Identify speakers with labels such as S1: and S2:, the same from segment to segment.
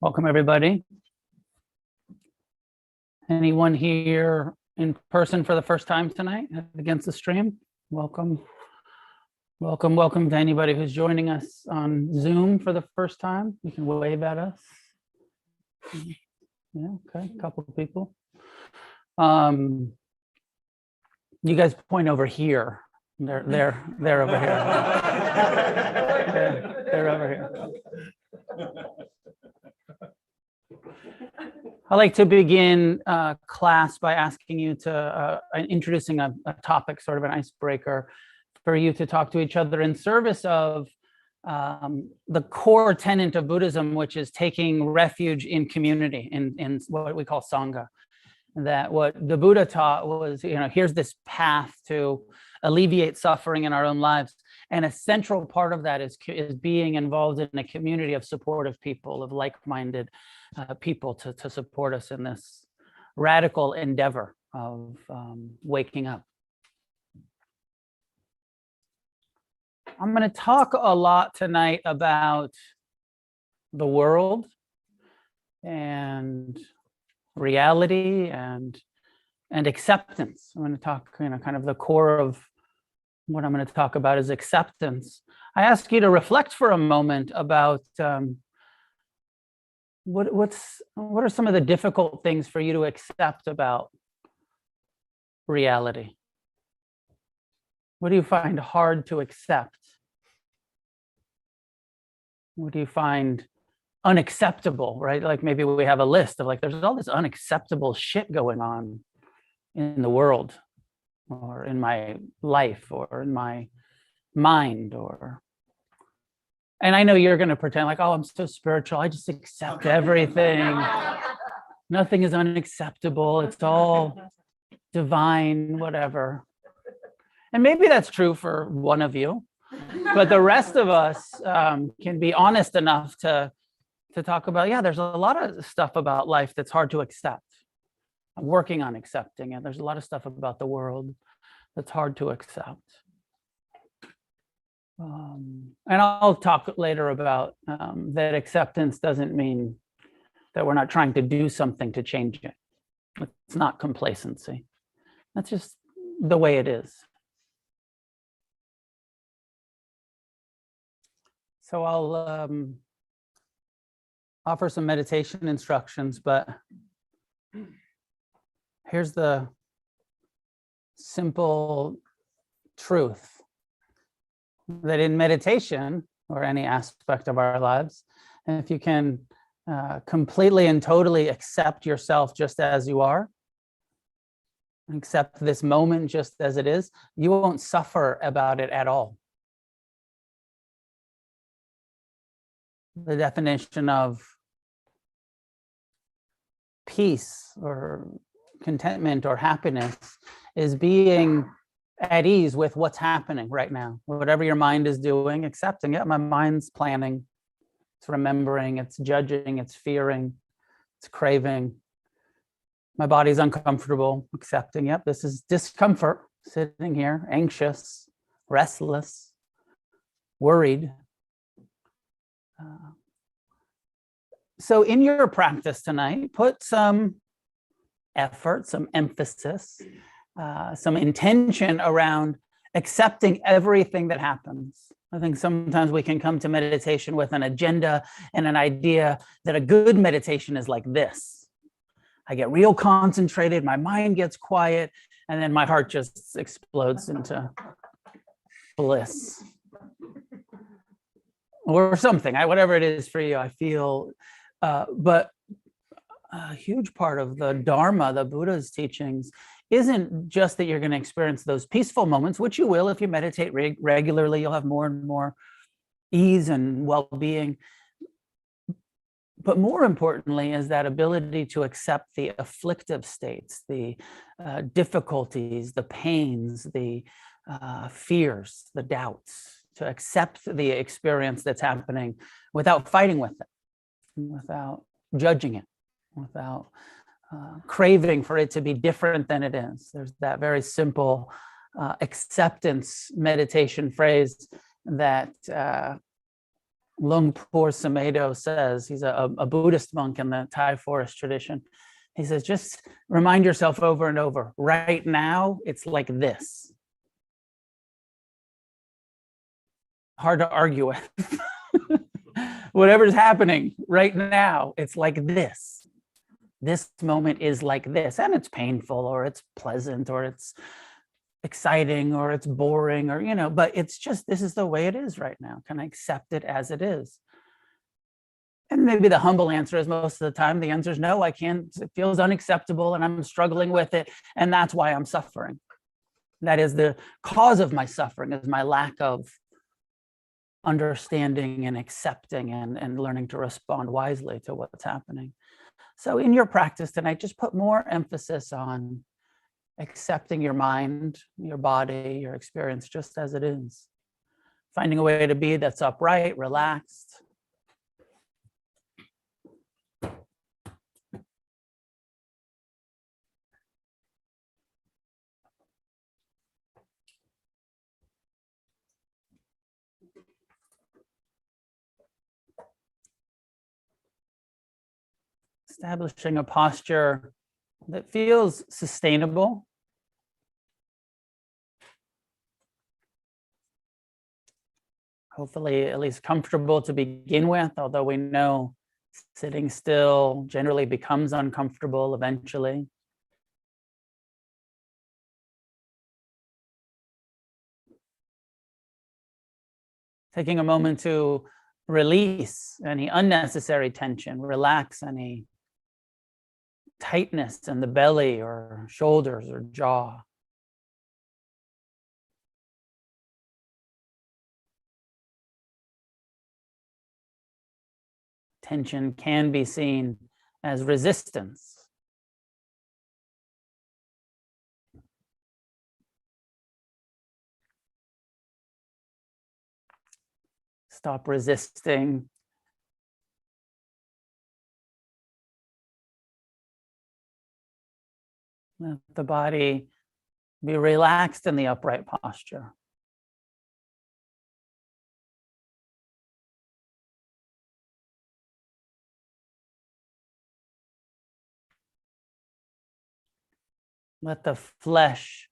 S1: Welcome, everybody. Anyone here in person for the first time tonight against the stream? Welcome. Welcome, welcome to anybody who's joining us on Zoom for the first time. You can wave at us. Yeah, okay, a couple of people. You guys point over here. They're over here. They're over here. I'd like to begin class by asking you to, introducing a topic, sort of an icebreaker, for you to talk to each other in service of the core tenet of Buddhism, which is taking refuge in community, in what we call Sangha. That what the Buddha taught was, here's this path to alleviate suffering in our own lives. And a central part of that is being involved in a community of supportive people, of like-minded people to support us in this radical endeavor of waking up. I'm going to talk a lot tonight about the world and reality and acceptance. I'm going to talk, kind of the core of what I'm going to talk about is acceptance. I ask you to reflect for a moment about what are some of the difficult things for you to accept about reality? What do you find hard to accept? What do you find unacceptable, right? Like maybe we have a list of there's all this unacceptable shit going on in the world or in my life or in my mind and I know you're going to pretend like, oh, I'm so spiritual. I just accept everything. Nothing is unacceptable. It's all divine, whatever. And maybe that's true for one of you, but the rest of us can be honest enough to talk about, yeah, there's a lot of stuff about life that's hard to accept. I'm working on accepting it. There's a lot of stuff about the world that's hard to accept. And I'll talk later about that acceptance doesn't mean that we're not trying to do something to change it. It's not complacency. That's just the way it is. So I'll offer some meditation instructions, but here's the simple truth that in meditation or any aspect of our lives, if you can completely and totally accept yourself just as you are, accept this moment just as it is, you won't suffer about it at all. The definition of peace or contentment or happiness is being at ease with what's happening right now. Whatever your mind is doing, accepting it. My mind's planning, it's remembering, it's judging, it's fearing, it's craving. My body's uncomfortable, accepting, yep, this is discomfort, sitting here, anxious, restless, worried. So in your practice tonight, put some effort, some emphasis, some intention around accepting everything that happens. I think sometimes we can come to meditation with an agenda and an idea that a good meditation is like this. I get real concentrated, my mind gets quiet, and then my heart just explodes into bliss. Or something, whatever it is for you, I feel. But a huge part of the Dharma, the Buddha's teachings, isn't just that you're going to experience those peaceful moments, which you will if you meditate regularly. You'll have more and more ease and well-being. But more importantly is that ability to accept the afflictive states, the difficulties, the pains, the fears, the doubts, to accept the experience that's happening without fighting with it, without judging it, without craving for it to be different than it is. There's that very simple acceptance meditation phrase that Lungpur Sumedho says, he's a Buddhist monk in the Thai forest tradition. He says, just remind yourself over and over, right now, it's like this. Hard to argue with. Whatever's happening right now, it's like this. This moment is like this, and it's painful, or it's pleasant, or it's exciting, or it's boring, or, but it's just, this is the way it is right now. Can I accept it as it is? And maybe the humble answer is, most of the time, the answer is no, I can't. It feels unacceptable and I'm struggling with it. And that's why I'm suffering. That is the cause of my suffering, is my lack of understanding and accepting and learning to respond wisely to what's happening. So in your practice tonight, just put more emphasis on accepting your mind, your body, your experience just as it is. Finding a way to be that's upright, relaxed. Establishing a posture that feels sustainable. Hopefully at least comfortable to begin with, although we know sitting still generally becomes uncomfortable eventually. Taking a moment to release any unnecessary tension, relax any tightness in the belly or shoulders or jaw. Tension can be seen as resistance. Stop resisting. Let the body be relaxed in the upright posture. Let the flesh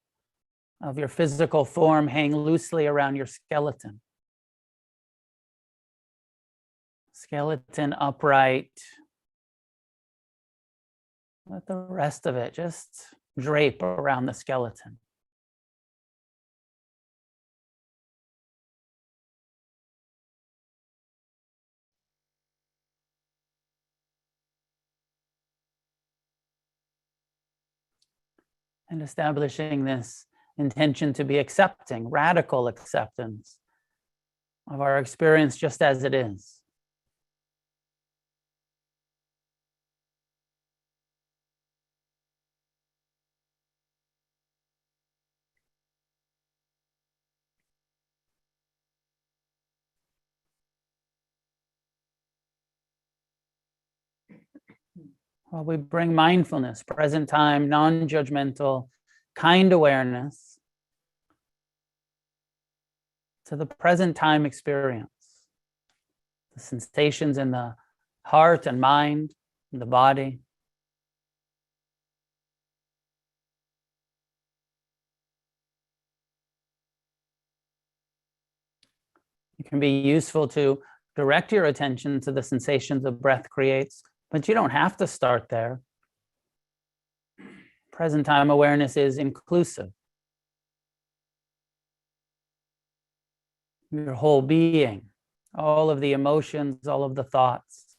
S1: of your physical form hang loosely around your skeleton. Skeleton upright. Let the rest of it just drape around the skeleton. And establishing this intention to be accepting, radical acceptance of our experience just as it is. While we bring mindfulness, present time, non-judgmental, kind awareness to the present time experience, the sensations in the heart and mind, in the body. It can be useful to direct your attention to the sensations the breath creates, but you don't have to start there. Present time awareness is inclusive. Your whole being, all of the emotions, all of the thoughts.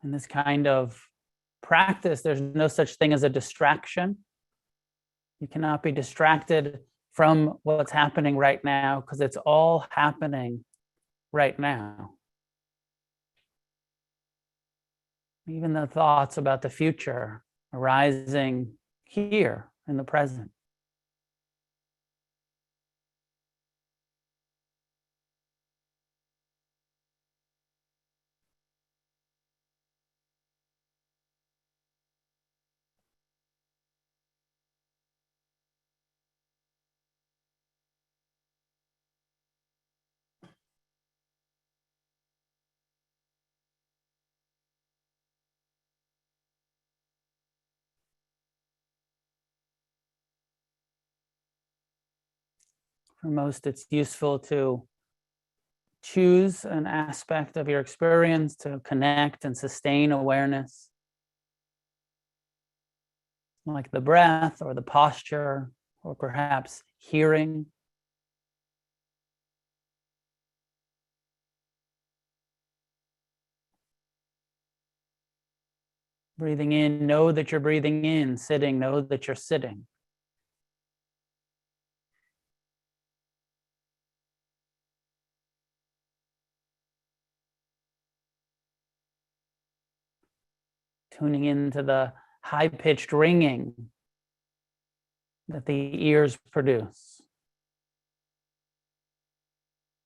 S1: In this kind of practice, there's no such thing as a distraction. You cannot be distracted from what's happening right now, because it's all happening right now. Even the thoughts about the future arising here in the present. For most, it's useful to choose an aspect of your experience to connect and sustain awareness, like the breath or the posture, or perhaps hearing. Breathing in, know that you're breathing in. Sitting, know that you're sitting. Tuning into the high-pitched ringing that the ears produce.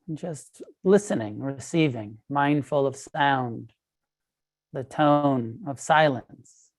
S1: And just listening, receiving, mindful of sound, the tone of silence.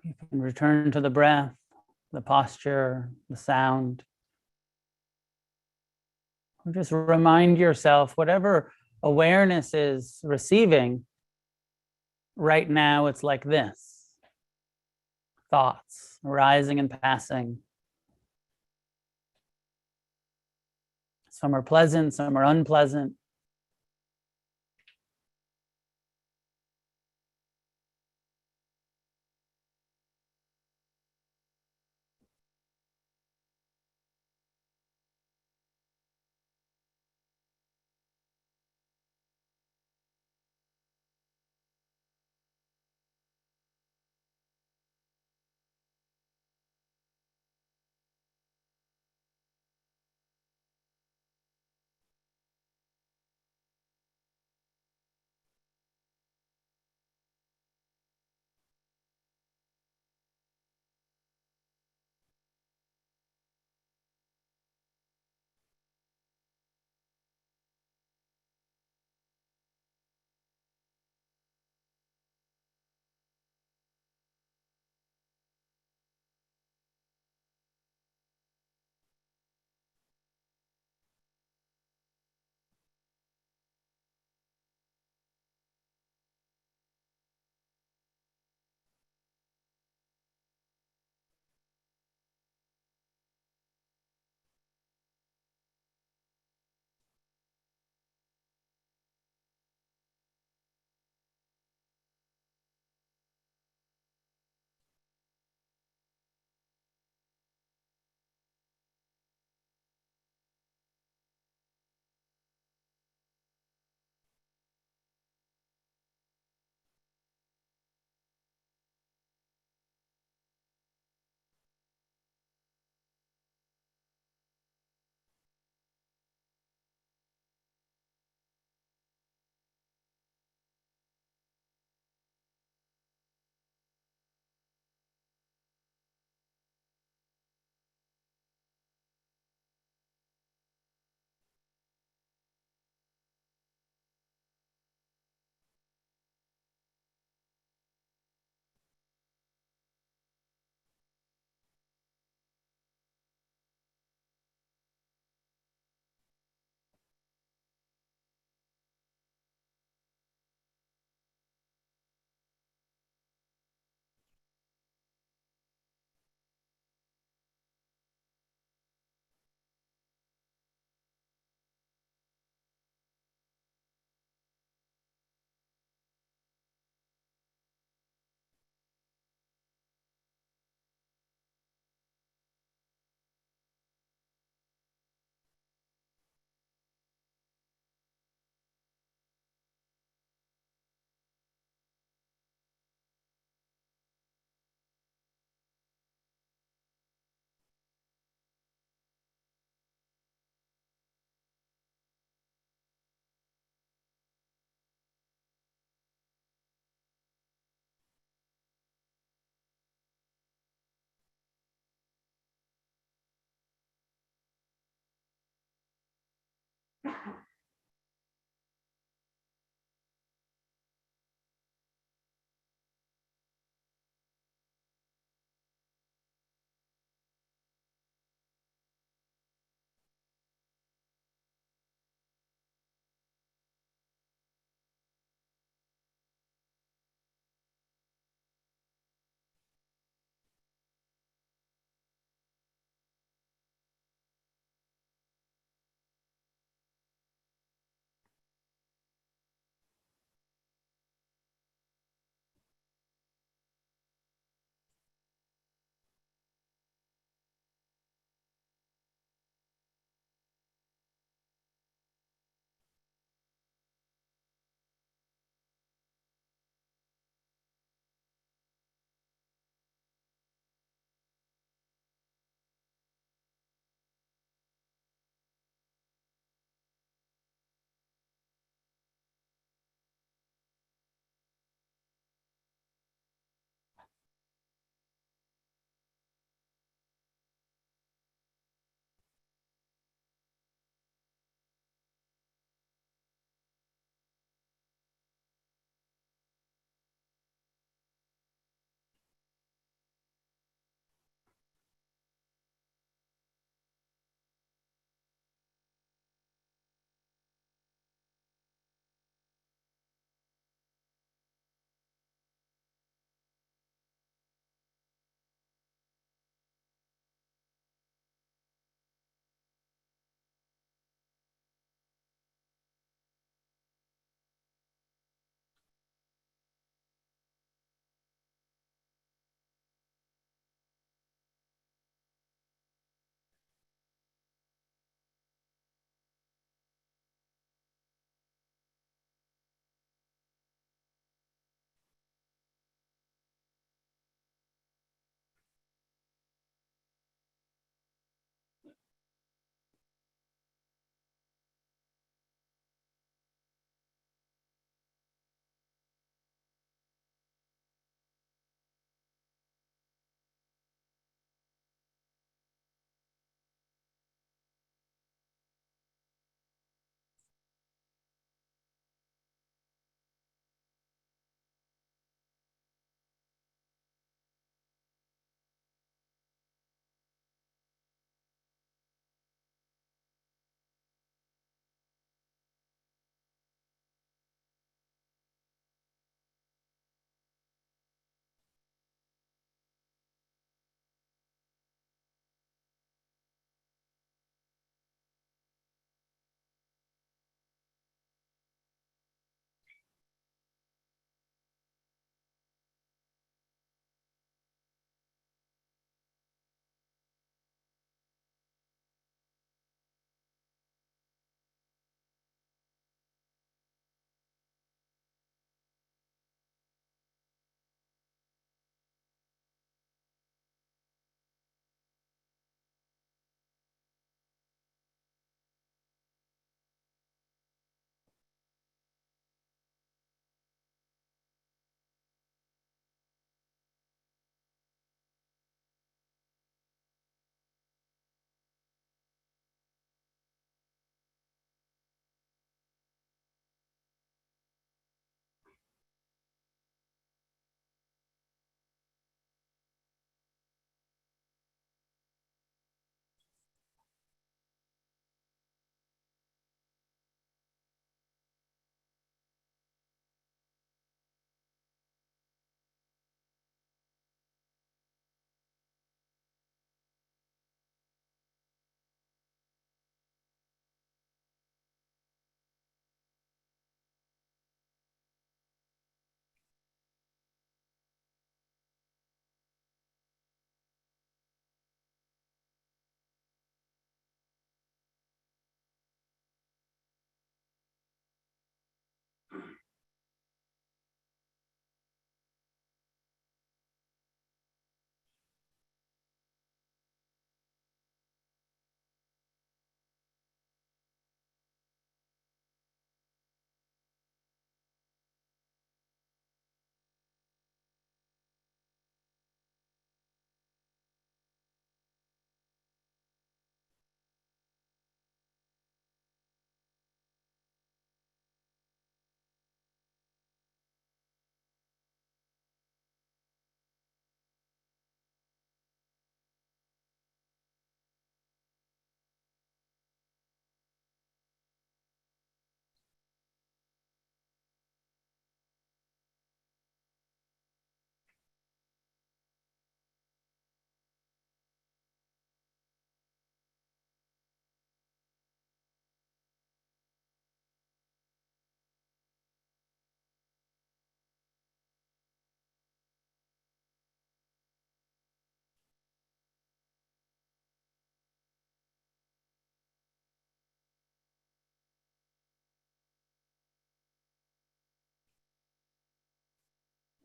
S1: You can return to the breath, the posture, the sound. Or just remind yourself, whatever awareness is receiving, right now it's like this. Thoughts arising and passing. Some are pleasant, some are unpleasant.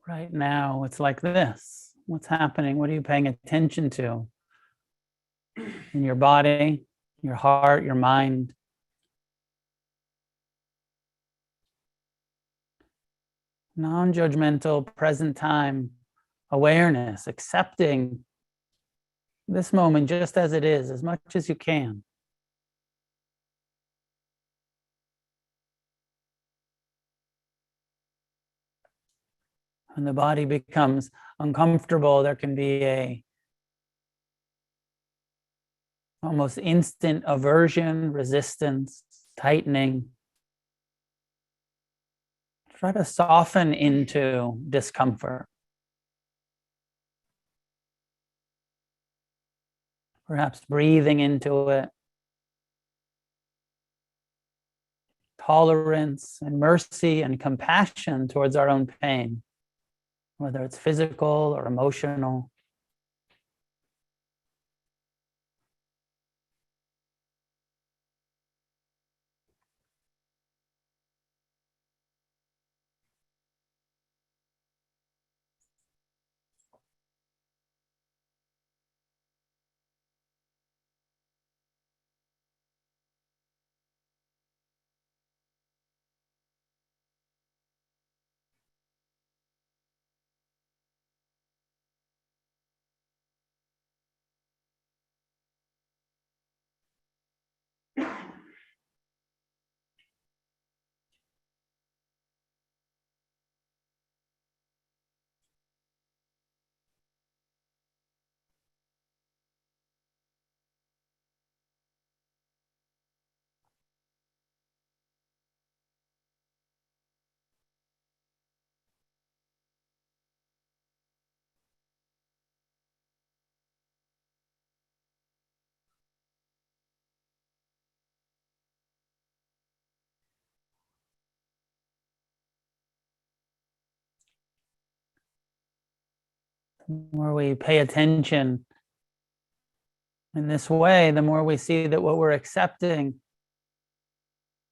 S1: Right now, it's like this. What's happening? What are you paying attention to in your body, your heart, your mind? Non-judgmental, present time awareness, accepting this moment just as it is, as much as you can. When the body becomes uncomfortable, there can be a almost instant aversion, resistance, tightening. Try to soften into discomfort. Perhaps breathing into it. Tolerance and mercy and compassion towards our own pain, whether it's physical or emotional. The more we pay attention in this way, the more we see that what we're accepting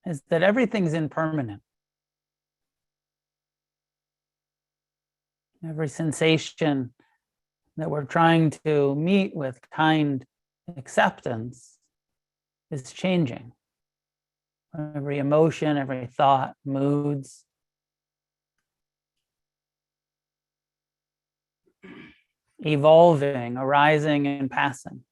S1: is that everything's impermanent. Every sensation that we're trying to meet with kind acceptance is changing. Every emotion, every thought, moods, evolving, arising, and passing.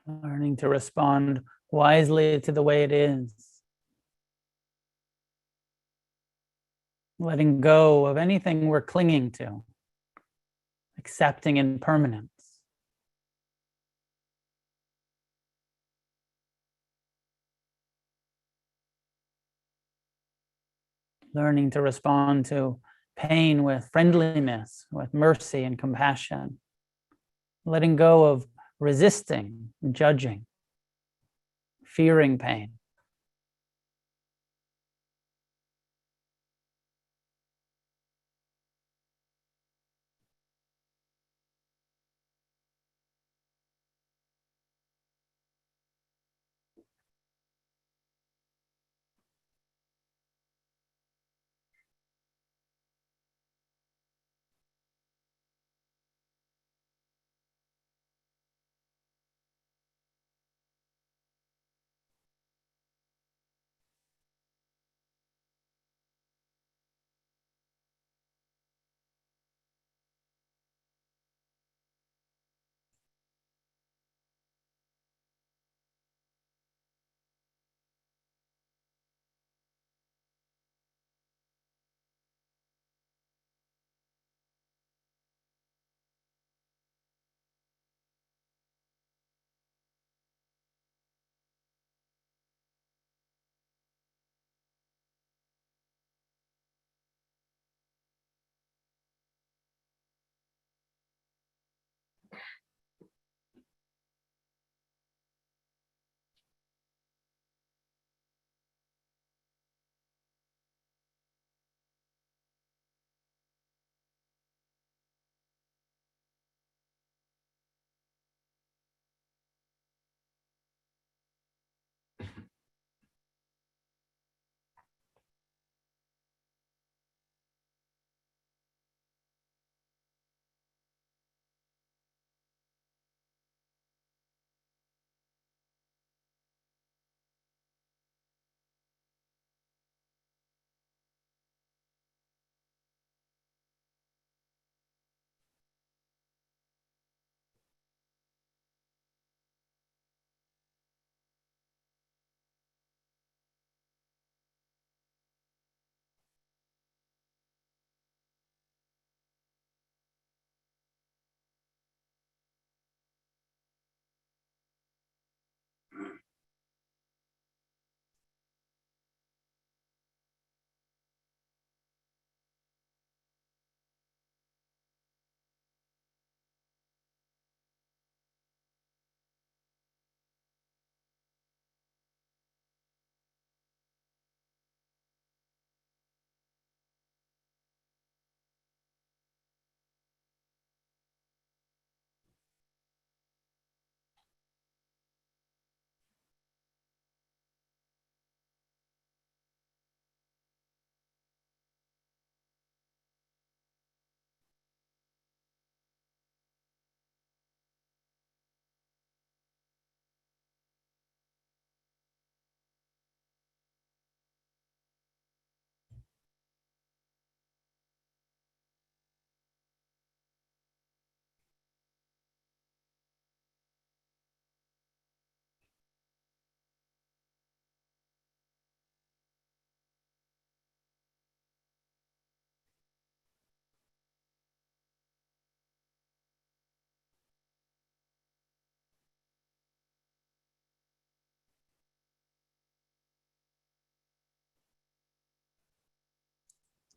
S1: Learning to respond wisely to the way it is. Letting go of anything we're clinging to. Accepting impermanence. Learning to respond to pain with friendliness, with mercy and compassion. Letting go of resisting, judging, fearing pain.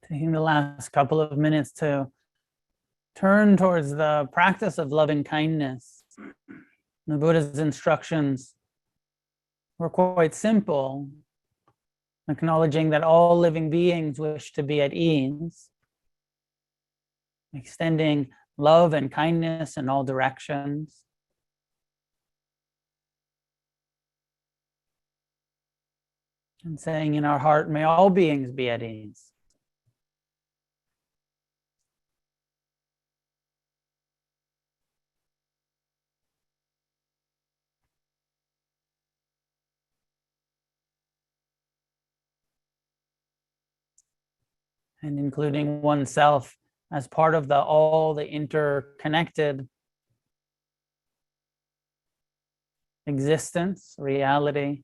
S1: Taking the last couple of minutes to turn towards the practice of loving kindness. The Buddha's instructions were quite simple, acknowledging that all living beings wish to be at ease, extending love and kindness in all directions. And saying in our heart, may all beings be at ease. And including oneself as part of all the interconnected existence, reality.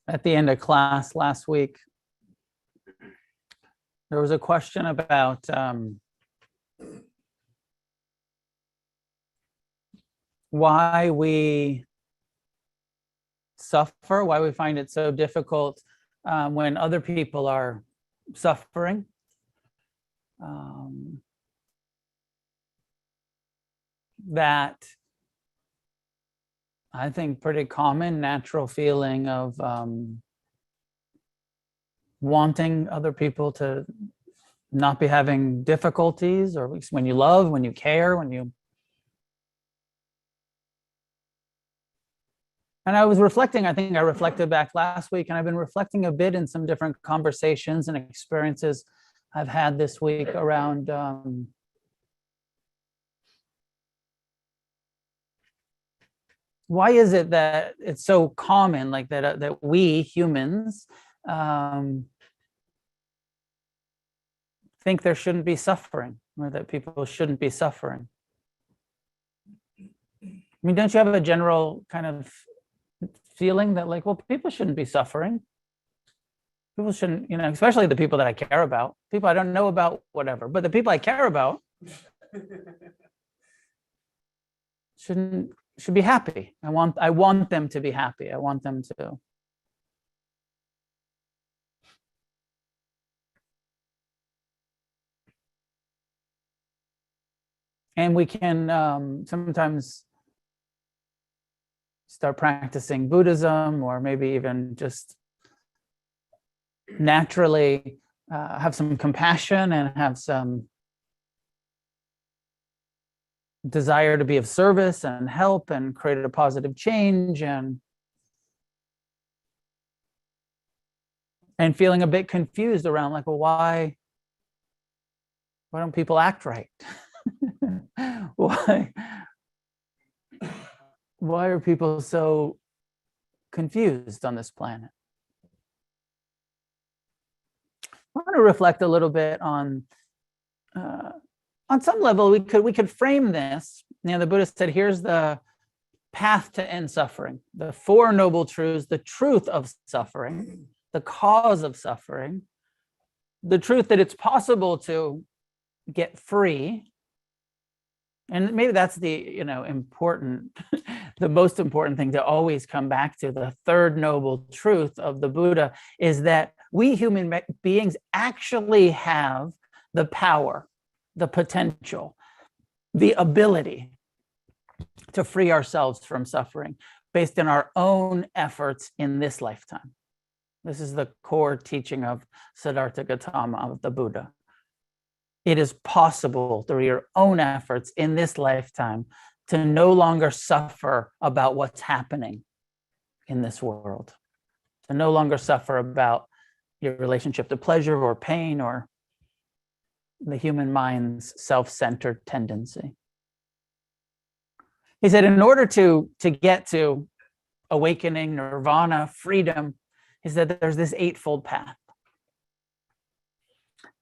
S1: At the end of class last week, there was a question about why we suffer, why we find it so difficult when other people are suffering. That I think pretty common natural feeling of wanting other people to not be having difficulties, or when you love, when you care, when you. And I was reflecting, I think I reflected back last week, and I've been reflecting a bit in some different conversations and experiences I've had this week around why is it that it's so common, like that we humans think there shouldn't be suffering, or that people shouldn't be suffering? I mean, don't you have a general kind of feeling that, like, well, people shouldn't be suffering? People shouldn't, especially the people that I care about, people I don't know about, whatever, but the people I care about should be happy. I want them to be happy. I want them to. And we can sometimes start practicing Buddhism, or maybe even just naturally have some compassion and have some desire to be of service and help and create a positive change, and feeling a bit confused around, like, well, why don't people act right? Why are people so confused on this planet? I want to reflect a little bit on some level, we could frame this. The Buddha said, here's the path to end suffering, the Four Noble Truths, the truth of suffering, the cause of suffering, the truth that it's possible to get free. And maybe that's the important, the most important thing to always come back to. The third noble truth of the Buddha is that we human beings actually have the power, the potential, the ability to free ourselves from suffering based on our own efforts in this lifetime. This is the core teaching of Siddhartha Gautama, of the Buddha. It is possible through your own efforts in this lifetime to no longer suffer about what's happening in this world, to no longer suffer about your relationship to pleasure or pain or the human mind's self-centered tendency. He said, in order to get to awakening, nirvana, freedom, he said there's this eightfold path.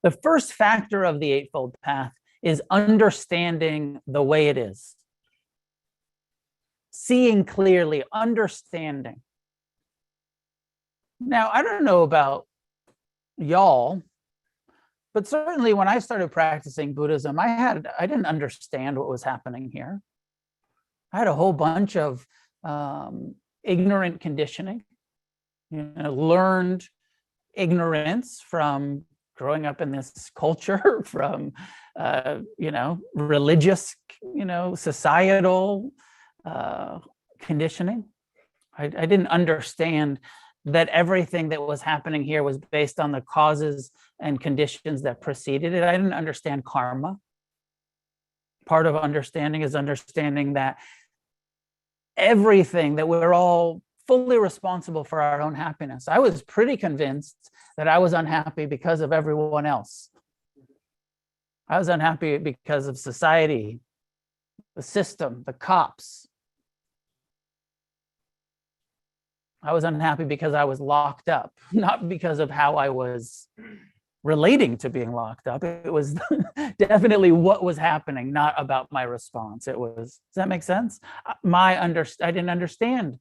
S1: The first factor of the eightfold path is understanding the way it is. seeing clearly, understanding. Now, I don't know about y'all, but certainly when I started practicing Buddhism, I didn't understand what was happening here. I had a whole bunch of ignorant conditioning, learned ignorance from growing up in this culture, from religious, societal conditioning. I didn't understand that everything that was happening here was based on the causes and conditions that preceded it. I didn't understand karma. Part of understanding is understanding that everything, that we're all fully responsible for our own happiness. I was pretty convinced that I was unhappy because of everyone else. I was unhappy because of society, the system, the cops. I was unhappy because I was locked up, not because of how I was relating to being locked up. It was definitely what was happening, not about my response. It was, does that make sense? I didn't understand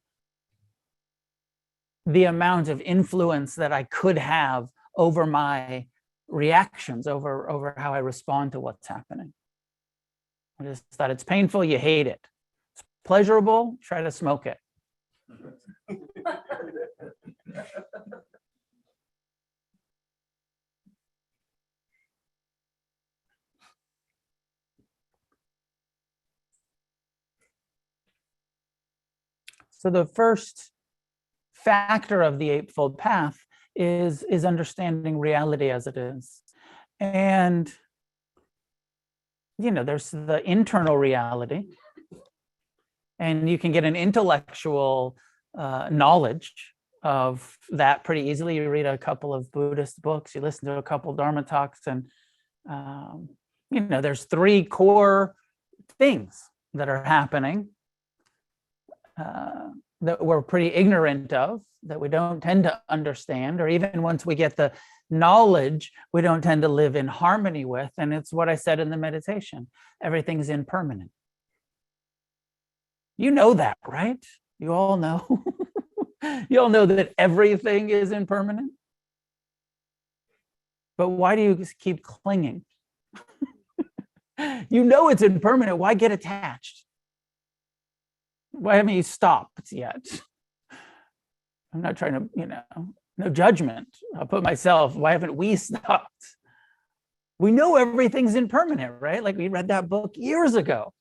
S1: the amount of influence that I could have over my reactions, over how I respond to what's happening. I just thought it's painful, you hate it. It's pleasurable, try to smoke it. So the first factor of the Eightfold Path is understanding reality as it is. And, there's the internal reality. And you can get an intellectual knowledge of that pretty easily. You read a couple of Buddhist books, you listen to a couple Dharma talks, and, there's three core things that are happening that we're pretty ignorant of, that we don't tend to understand, or even once we get the knowledge, we don't tend to live in harmony with. And it's what I said in the meditation. Everything's impermanent. You know that, right? You all know. You all know that everything is impermanent. But why do you keep clinging? You know it's impermanent. Why get attached? Why haven't you stopped yet? I'm not trying to, no judgment. I'll put myself, why haven't we stopped? We know everything's impermanent, right? Like we read that book years ago.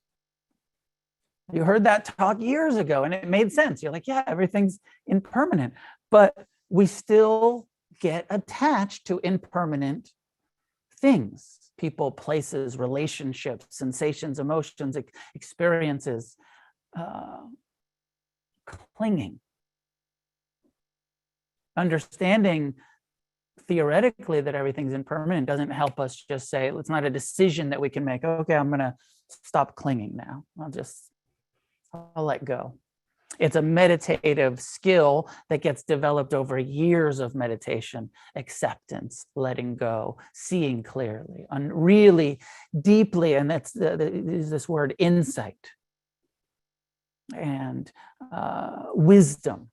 S1: You heard that talk years ago and it made sense. You're like, yeah, everything's impermanent. But we still get attached to impermanent things, people, places, relationships, sensations, emotions, experiences, clinging. Understanding theoretically that everything's impermanent doesn't help us just say, it's not a decision that we can make. Okay, I'm going to stop clinging now. I'll let go. It's a meditative skill that gets developed over years of meditation, acceptance, letting go, seeing clearly, really deeply. And that's this word insight and wisdom.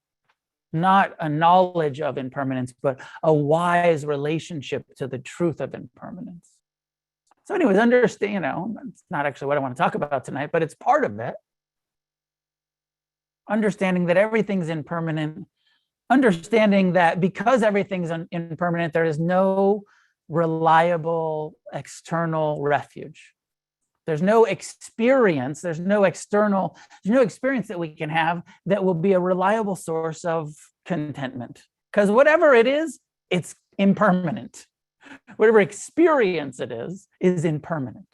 S1: Not a knowledge of impermanence, but a wise relationship to the truth of impermanence. So anyways, understand, it's not actually what I want to talk about tonight, but it's part of it. Understanding that everything's impermanent, understanding that because everything's impermanent, there is no reliable external refuge. There's no experience, there's no experience that we can have that will be a reliable source of contentment. Because whatever it is, it's impermanent. Whatever experience it is impermanent.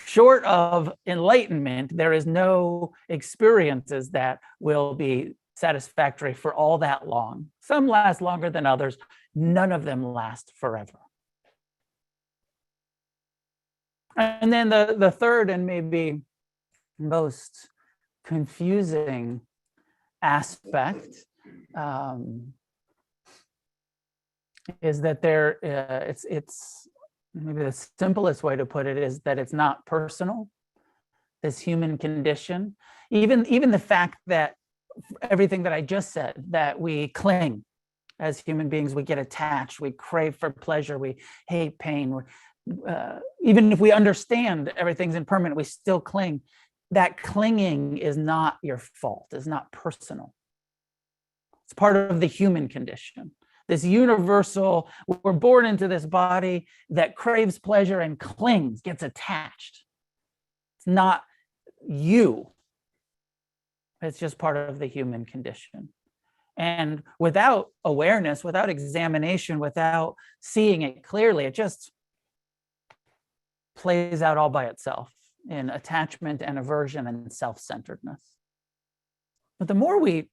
S1: Short of enlightenment, there is no experiences that will be satisfactory for all that long. Some last longer than others. None of them last forever. And then the third and maybe most confusing aspect is that it's maybe the simplest way to put it is that it's not personal. this human condition, even the fact that everything that I just said, that we cling as human beings, we get attached, we crave for pleasure, we hate pain. Even if we understand everything's impermanent, we still cling. That clinging is not your fault, it's not personal. It's part of the human condition. This universal, we're born into this body that craves pleasure and clings, gets attached. It's not you. It's just part of the human condition. And without awareness, without examination, without seeing it clearly, it just plays out all by itself in attachment and aversion and self-centeredness. But the more we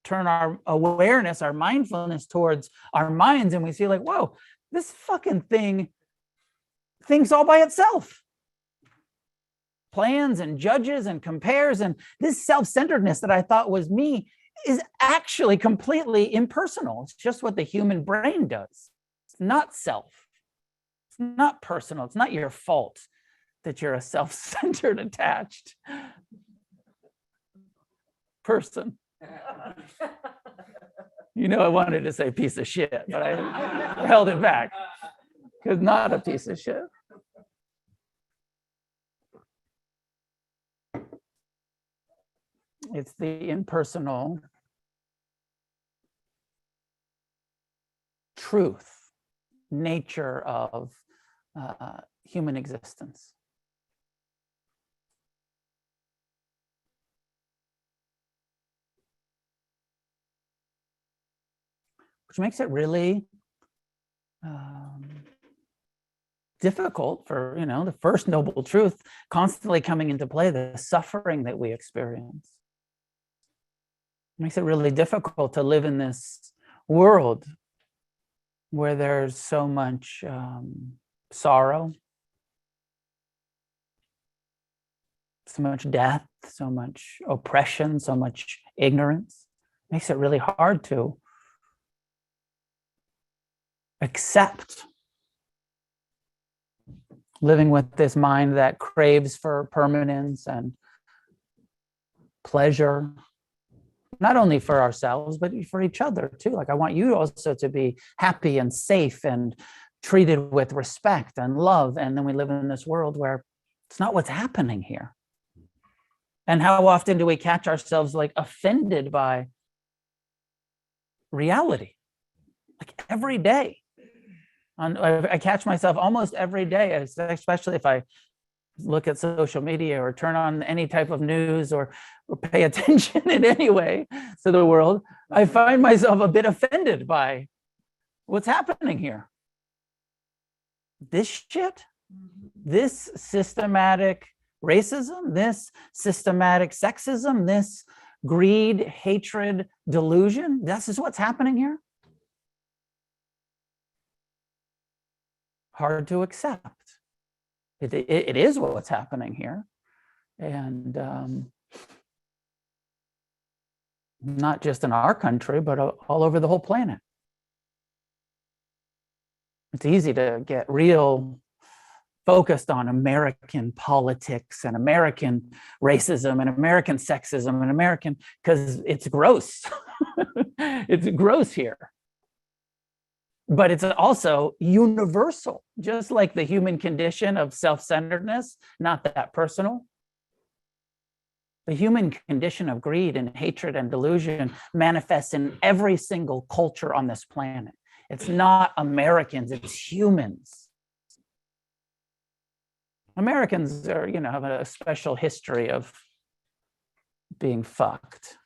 S1: turn our awareness, our mindfulness towards our minds, and we see like, whoa, this fucking thing thinks all by itself. Plans and judges and compares, and this self-centeredness that I thought was me is actually completely impersonal. It's just what the human brain does. It's not self. It's not personal. It's not your fault that you're a self-centered, attached person. You know, I wanted to say piece of shit, but I held it back because not a piece of shit. It's the impersonal truth, nature of human existence. Which makes it really difficult for, the first noble truth constantly coming into play, the suffering that we experience. It makes it really difficult to live in this world where there's so much sorrow, so much death, so much oppression, so much ignorance. It makes it really hard to accept living with this mind that craves for permanence and pleasure, not only for ourselves, but for each other too. Like, I want you also to be happy and safe and treated with respect and love. And then we live in this world where it's not what's happening here. And how often do we catch ourselves like offended by reality? Like every day. I catch myself almost every day, especially if I look at social media or turn on any type of news or pay attention in any way to the world. I find myself a bit offended by what's happening here. This shit, this systematic racism, this systematic sexism, this greed, hatred, delusion, this is what's happening here. Hard to accept. It is what's happening here. And not just in our country, but all over the whole planet. It's easy to get real focused on American politics and American racism and American sexism and American, because it's gross. It's gross here. But it's also universal, just like the human condition of self-centeredness, not that personal. The human condition of greed and hatred and delusion manifests in every single culture on this planet. It's not Americans, it's humans. Americans are, have a special history of being fucked.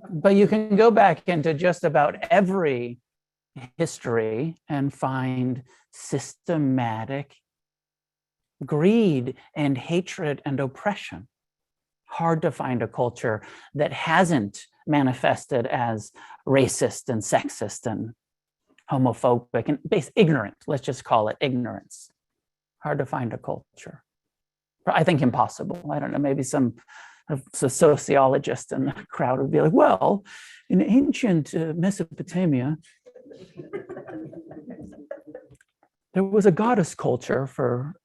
S1: But you can go back into just about every history and find systematic greed and hatred and oppression. Hard to find a culture that hasn't manifested as racist and sexist and homophobic and ignorant. Let's just call it ignorance. Hard to find a culture. I think impossible. I don't know, maybe some sociologist in the crowd would be like, well, in ancient Mesopotamia, there was a goddess culture for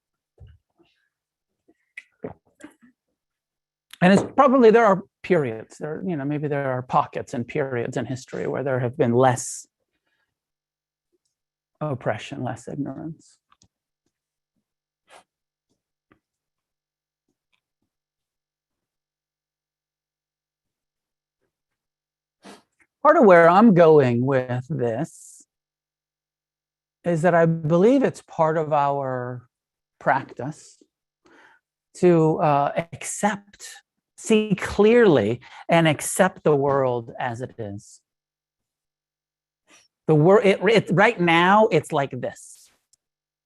S1: And it's probably, there are periods there, maybe there are pockets and periods in history where there have been less oppression, less ignorance. Part of where I'm going with this is that I believe it's part of our practice to accept, see clearly, and accept the world as it is. The world, right now, it's like this.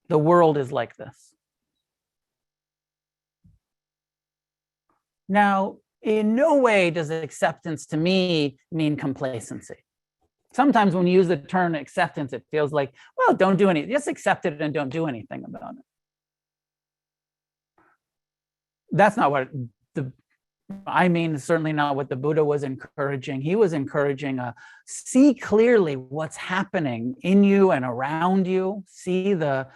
S1: The world is like this. Now, in no way does acceptance to me mean complacency. Sometimes when you use the term acceptance, it feels like, well, don't do anything. Just accept it and don't do anything about it. That's not what certainly not what the Buddha was encouraging. He was encouraging see clearly what's happening in you and around you. See the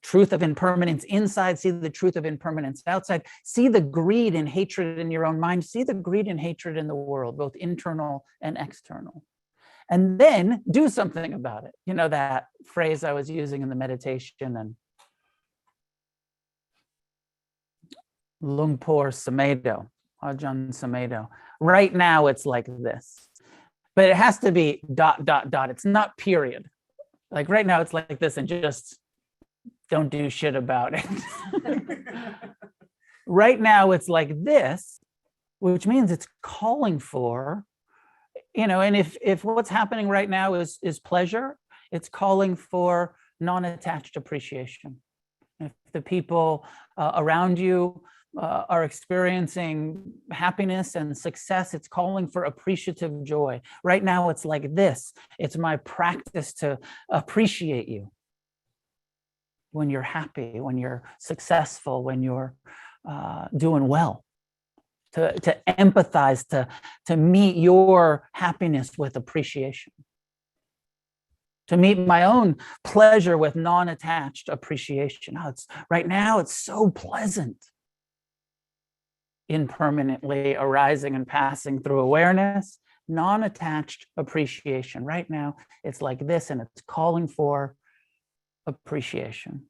S1: truth of impermanence inside, see the truth of impermanence outside, see the greed and hatred in your own mind, see the greed and hatred in the world, both internal and external. And then do something about it. That phrase I was using in the meditation, and Lungpo Samedo, Ajahn Samedo. Right now it's like this, but it has to be ... It's not period. Like right now it's like this, and just don't do shit about it. Right now it's like this, which means it's calling for, and if what's happening right now is pleasure, it's calling for non-attached appreciation. If the people around you are experiencing happiness and success, it's calling for appreciative joy. Right now it's like this. It's my practice to appreciate you when you're happy, when you're successful, when you're doing well, to empathize, to meet your happiness with appreciation, to meet my own pleasure with non-attached appreciation. Right now it's so pleasant, impermanently arising and passing through awareness, non-attached appreciation. Right now it's like this, and it's calling for appreciation.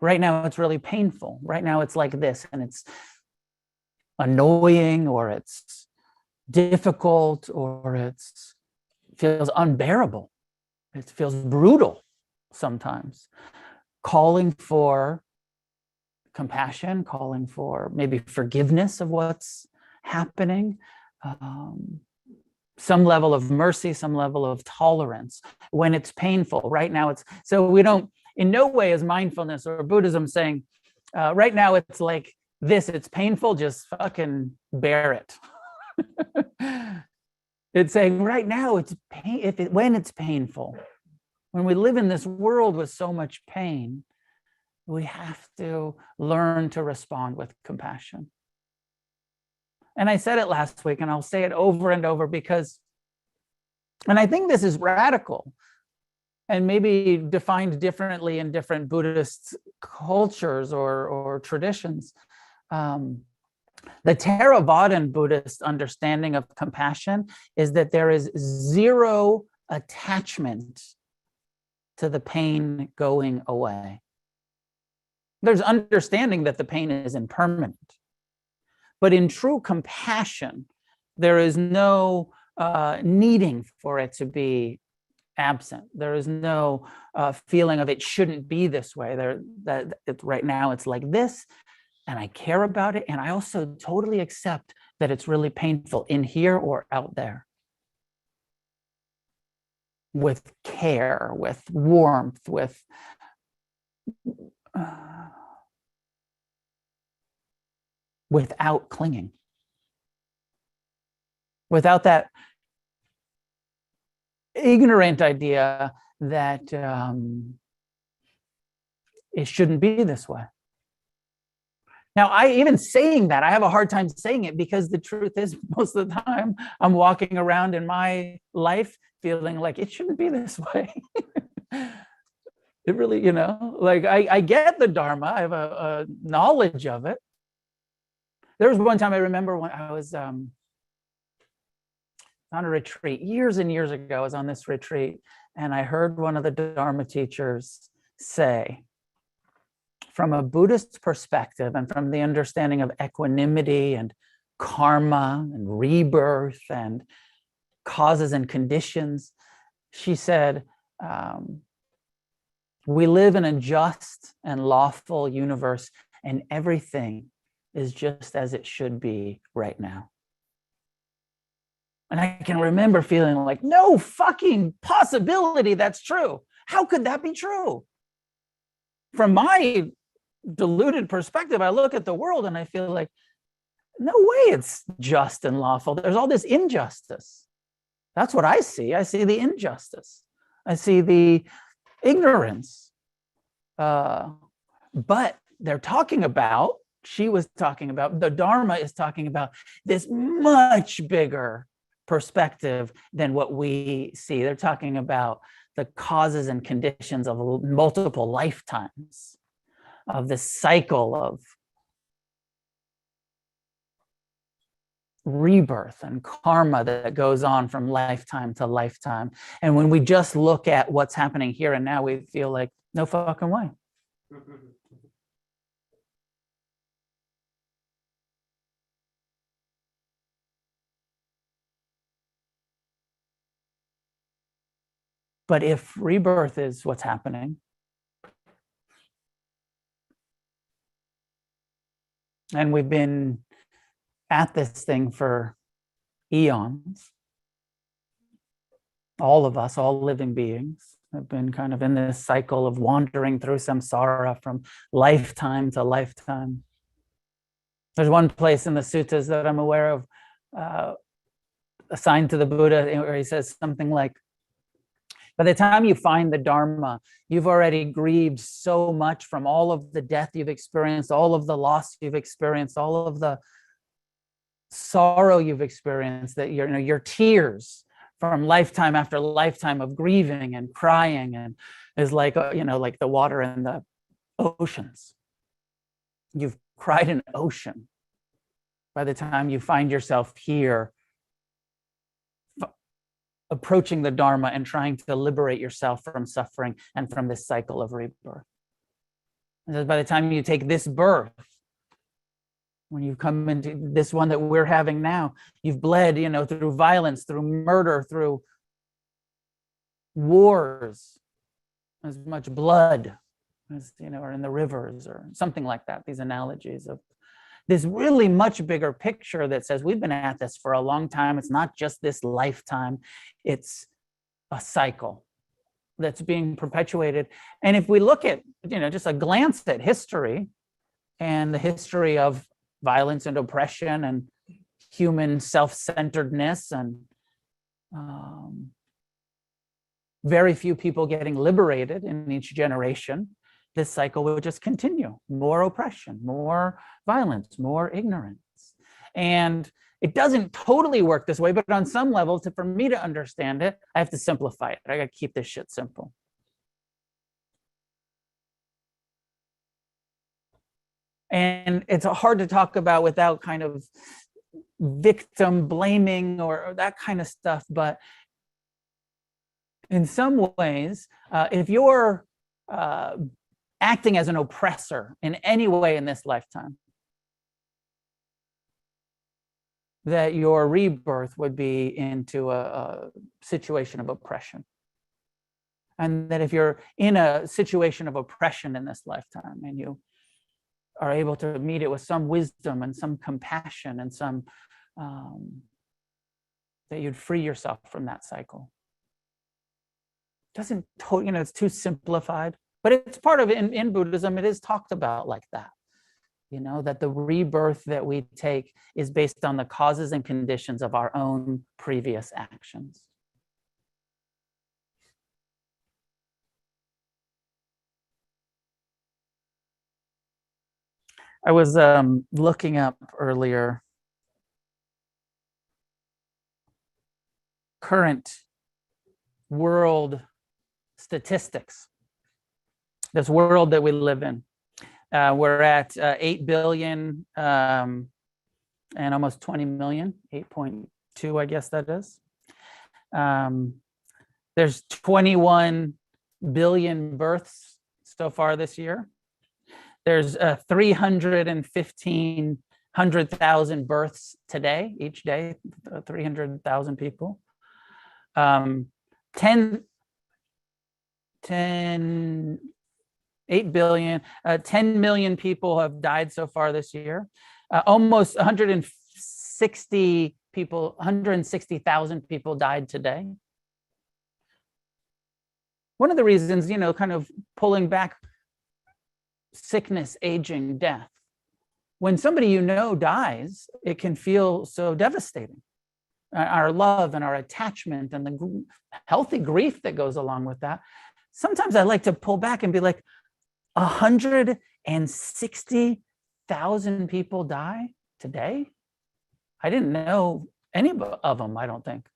S1: Right now it's really painful. Right now it's like this, and it's annoying, or it's difficult, or it feels unbearable. It feels brutal sometimes. Calling for compassion, calling for maybe forgiveness of what's happening, some level of mercy, some level of tolerance when it's painful. Right now it's, so we don't, in no way is mindfulness or Buddhism saying, right now it's like this, it's painful, just fucking bear it. It's saying right now it's pain, when it's painful, when we live in this world with so much pain, we have to learn to respond with compassion. And I said it last week, and I'll say it over and over because, and I think this is radical and maybe defined differently in different Buddhist cultures or traditions. The Theravadan Buddhist understanding of compassion is that there is zero attachment to the pain going away. There's understanding that the pain is impermanent. But in true compassion, there is no needing for it to be absent. There is no feeling of it shouldn't be this way. Right now it's like this, and I care about it, and I also totally accept that it's really painful in here or out there. With care, with warmth, without clinging, without that ignorant idea that it shouldn't be this way. Now, even saying that, I have a hard time saying it because the truth is most of the time I'm walking around in my life feeling like it shouldn't be this way. It really, like I get the Dharma, I have a knowledge of it, There was one time I remember when I was on a retreat years and years ago. I was on this retreat and I heard one of the Dharma teachers say, from a Buddhist perspective and from the understanding of equanimity and karma and rebirth and causes and conditions, she said, we live in a just and lawful universe, and everything is just as it should be right now. And I can remember feeling like, no fucking possibility that's true. How could that be true? From my deluded perspective, I look at the world and I feel like, no way it's just and lawful. There's all this injustice. That's what I see. I see the injustice. I see the ignorance. But they're talking about, she was talking about, the Dharma is talking about this much bigger perspective than what we see. They're talking about the causes and conditions of multiple lifetimes, of this cycle of rebirth and karma that goes on from lifetime to lifetime. And when we just look at what's happening here and now, we feel like, no fucking way. But if rebirth is what's happening, and we've been at this thing for eons, all of us, all living beings, have been kind of in this cycle of wandering through samsara from lifetime to lifetime. There's one place in the suttas that I'm aware of, assigned to the Buddha, where he says something like, by the time you find the Dharma, you've already grieved so much from all of the death you've experienced, all of the loss you've experienced, all of the sorrow you've experienced, that your tears from lifetime after lifetime of grieving and crying and is like, like the water in the oceans. You've cried an ocean by the time you find yourself here, approaching the Dharma and trying to liberate yourself from suffering and from this cycle of rebirth. And by the time you take this birth, when you come into this one that we're having now, you've bled, through violence, through murder, through wars, as much blood as, or in the rivers or something like that, these analogies of this really much bigger picture that says we've been at this for a long time. It's not just this lifetime. It's a cycle that's being perpetuated. And if we look at, just a glance at history and the history of violence and oppression and human self-centeredness and very few people getting liberated in each generation, this cycle will just continue. More oppression, more violence, more ignorance. And it doesn't totally work this way, but on some level, for me to understand it, I have to simplify it. I got to keep this shit simple. And it's hard to talk about without kind of victim blaming or that kind of stuff. But in some ways, if you're acting as an oppressor in any way in this lifetime, that your rebirth would be into a situation of oppression. And that if you're in a situation of oppression in this lifetime and you are able to meet it with some wisdom and some compassion and some, that you'd free yourself from that cycle. Doesn't, it's too simplified. But it's part of it in Buddhism, it is talked about like that, that the rebirth that we take is based on the causes and conditions of our own previous actions. I was looking up earlier current world statistics. This world that we live in. We're at 8 billion and almost 20 million, 8.2, I guess that is. There's 21 billion births so far this year. There's 300,000 births today, each day, 300,000 people. 8 billion, 10 million people have died so far this year. Almost 160,000 people died today. One of the reasons, kind of pulling back, sickness, aging, death. When somebody dies, it can feel so devastating. Our love and our attachment and the healthy grief that goes along with that. Sometimes I like to pull back and be like, 160,000 people die today? I didn't know any of them, I don't think.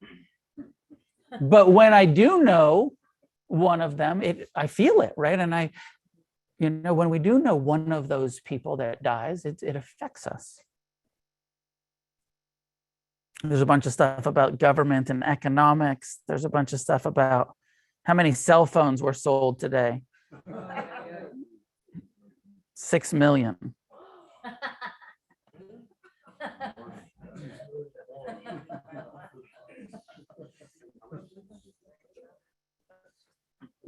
S1: But when I do know one of them, I feel it, right? And when we do know one of those people that dies, it affects us. There's a bunch of stuff about government and economics. There's a bunch of stuff about how many cell phones were sold today. 6 million.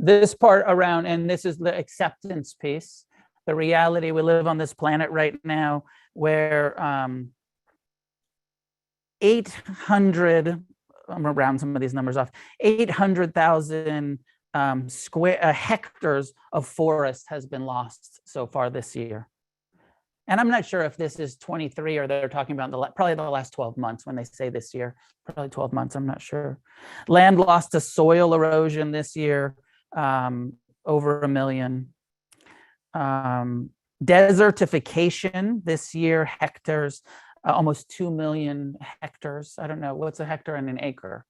S1: This part around, and this is the acceptance piece, the reality we live on this planet right now where 800, I'm gonna round some of these numbers off, 800,000 hectares of forest has been lost so far this year. And I'm not sure if this is 23 or they're talking about probably the last 12 months when they say this year, probably 12 months, I'm not sure. Land lost to soil erosion this year, over 1 million. Desertification this year, hectares, almost 2 million hectares. I don't know, what's a hectare and an acre?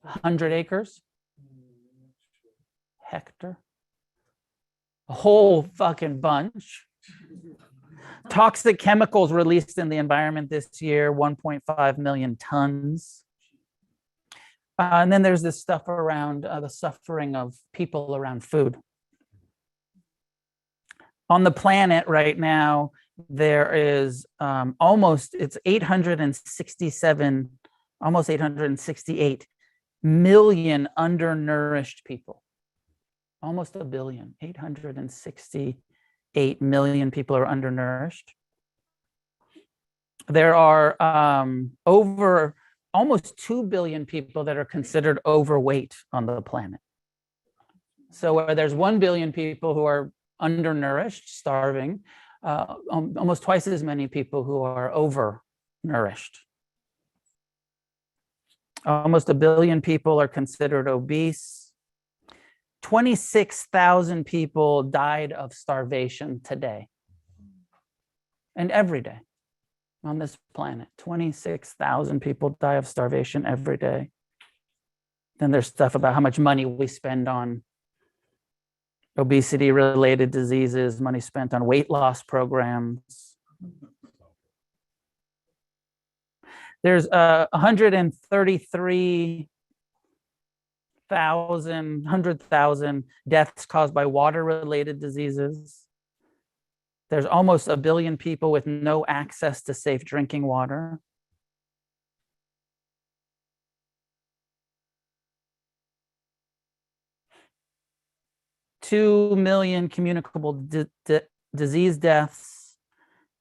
S1: 100 acres? Hectare? A whole fucking bunch. Toxic chemicals released in the environment this year, 1.5 million tons. And then there's this stuff around the suffering of people around food. On the planet right now, there is it's 867, almost 868 million undernourished people. Almost a billion, 868 million people are undernourished. There are over almost 2 billion people that are considered overweight on the planet. So where there's 1 billion people who are undernourished, starving, almost twice as many people who are overnourished. Almost 1 billion people are considered obese. 26,000 people died of starvation today. And every day on this planet, 26,000 people die of starvation every day. Then there's stuff about how much money we spend on obesity-related diseases, money spent on weight loss programs. There's 100,000 deaths caused by water-related diseases. There's almost 1 billion people with no access to safe drinking water. Two million communicable disease deaths,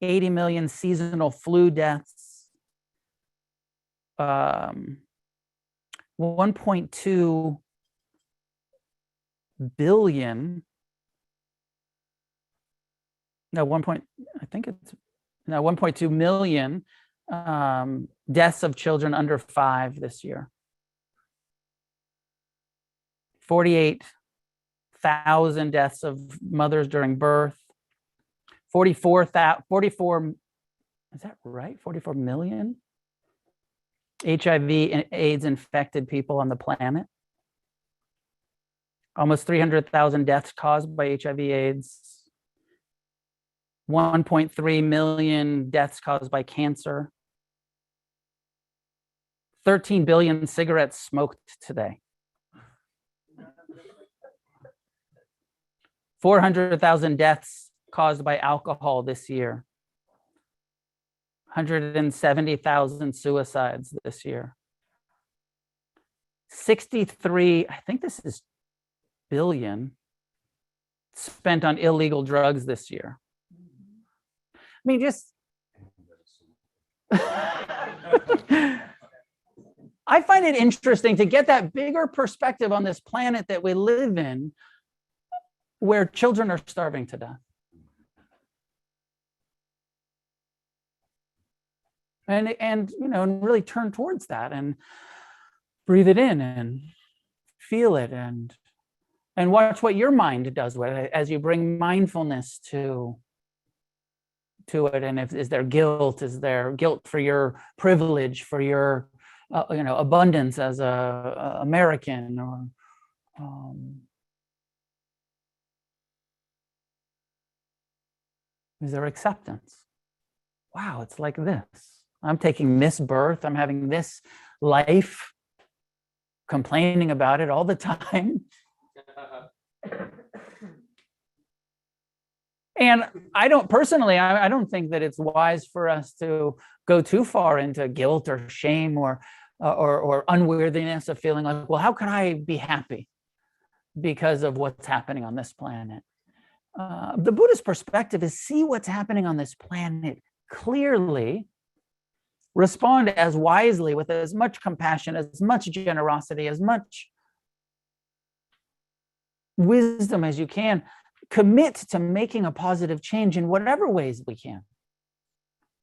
S1: 80 million seasonal flu deaths, 1.2 billion. No, 1.2 million deaths of children under 5 this year. 48,000 deaths of mothers during birth. 44, is that right? 44 million HIV and AIDS infected people on the planet. Almost 300,000 deaths caused by HIV AIDS. 1.3 million deaths caused by cancer. 13 billion cigarettes smoked today. 400,000 deaths caused by alcohol this year. 170,000 suicides this year. 63, I think this is billion, spent on illegal drugs this year. I mean, just I find it interesting to get that bigger perspective on this planet that we live in, where children are starving to death. And you know, and really turn towards that and breathe it in and feel it and watch what your mind does with it as you bring mindfulness to it. And is there guilt? Is there guilt for your privilege, for your you know, abundance as a American, or is there acceptance? Wow, it's like this. I'm taking this birth, I'm having this life, complaining about it all the time. And I don't personally, I don't think that it's wise for us to go too far into guilt or shame or unworthiness of feeling like, well, how can I be happy because of what's happening on this planet? The Buddhist perspective is see what's happening on this planet clearly, respond as wisely with as much compassion, as much generosity, as much wisdom as you can. Commit to making a positive change in whatever ways we can,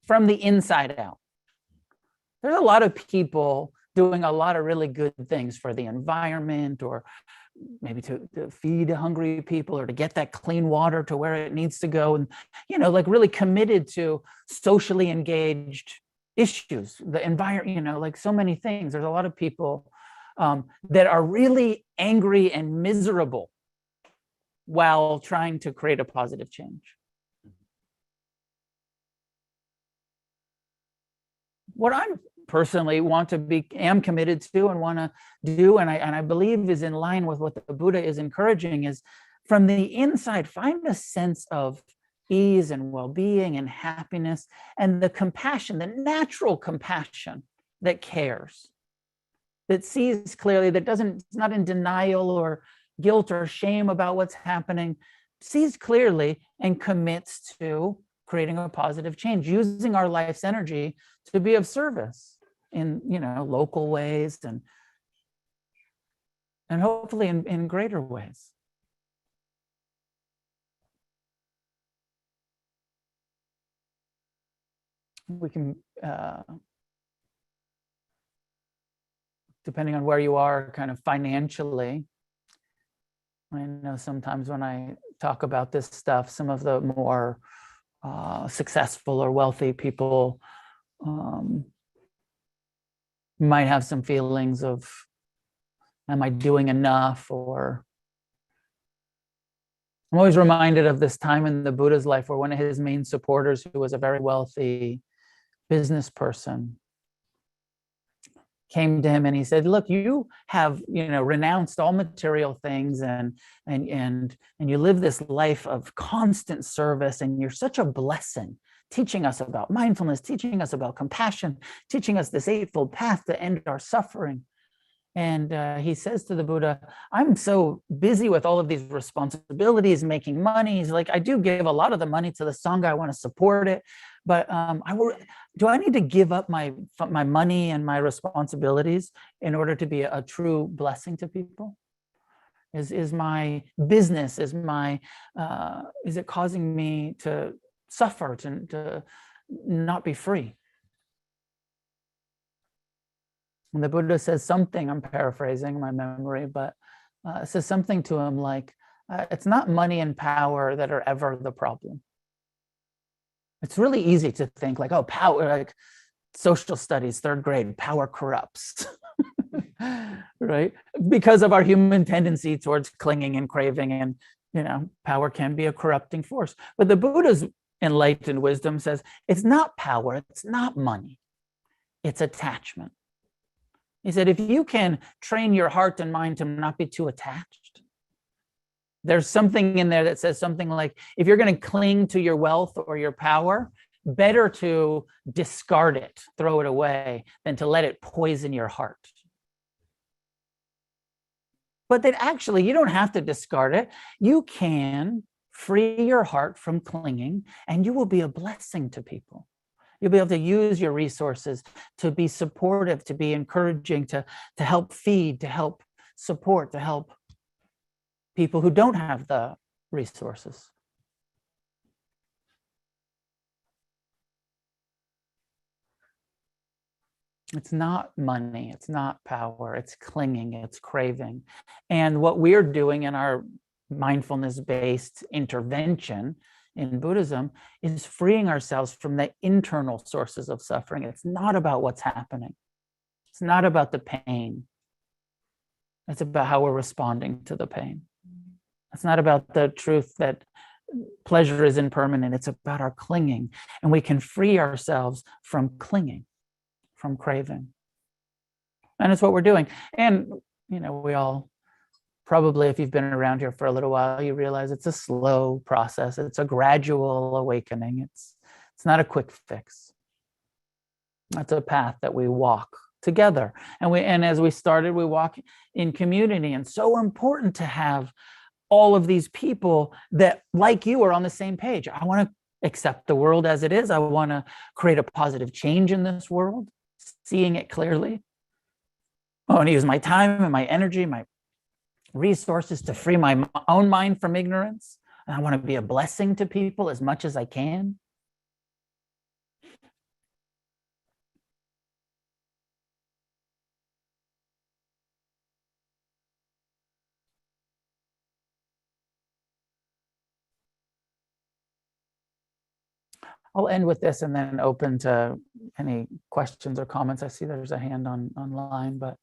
S1: from the inside out. There's a lot of people doing a lot of really good things for the environment, or maybe to feed hungry people, or to get that clean water to where it needs to go. And, you know, like really committed to socially engaged issues, the environment, you know, like so many things. There's a lot of people that are really angry and miserable while trying to create a positive change. What I personally am committed to and want to do, and I believe is in line with what the Buddha is encouraging, is from the inside, find a sense of ease and well-being and happiness, and the compassion, the natural compassion that cares, that sees clearly, that is not in denial or guilt or shame about what's happening, sees clearly and commits to creating a positive change, using our life's energy to be of service in, you know, local ways and hopefully in greater ways. We can, depending on where you are kind of financially, I know sometimes when I talk about this stuff, some of the more successful or wealthy people might have some feelings of, am I doing enough? Or I'm always reminded of this time in the Buddha's life where one of his main supporters, who was a very wealthy business person, came to him and he said, look, you have, you know, renounced all material things and you live this life of constant service, and you're such a blessing, teaching us about mindfulness, teaching us about compassion, teaching us this eightfold path to end our suffering. And he says to the Buddha, I'm so busy with all of these responsibilities, making money. He's like, I do give a lot of the money to the Sangha. I want to support it. But do I need to give up my money and my responsibilities in order to be a true blessing to people? Is my business, is it causing me to suffer, to not be free? And the Buddha says something, I'm paraphrasing my memory, but says something to him like, it's not money and power that are ever the problem. It's really easy to think like, oh, power, like social studies, third grade, power corrupts, right? Because of our human tendency towards clinging and craving, and, you know, power can be a corrupting force. But the Buddha's enlightened wisdom says, it's not power, it's not money, it's attachment. He said, if you can train your heart and mind to not be too attached, there's something in there that says something like, if you're going to cling to your wealth or your power, better to discard it, throw it away, than to let it poison your heart. But that actually, you don't have to discard it. You can free your heart from clinging, and you will be a blessing to people. You'll be able to use your resources to be supportive, to be encouraging, to help feed, to help support, to help people who don't have the resources. It's not money, it's not power, it's clinging, it's craving. And what we're doing in our mindfulness-based intervention in Buddhism is freeing ourselves from the internal sources of suffering. It's not about what's happening. It's not about the pain. It's about how we're responding to the pain. It's not about the truth that pleasure is impermanent. It's about our clinging. And we can free ourselves from clinging, from craving. And it's what we're doing. And, you know, we all probably, if you've been around here for a little while, you realize it's a slow process. It's a gradual awakening. It's not a quick fix. It's a path that we walk together. And as we started, we walk in community. And so important to have all of these people that, like you, are on the same page. I want to accept the world as it is. I want to create a positive change in this world, seeing it clearly. I want to use my time and my energy, my resources to free my own mind from ignorance. And I want to be a blessing to people as much as I can. I'll end with this and then open to any questions or comments. I see there's a hand online, but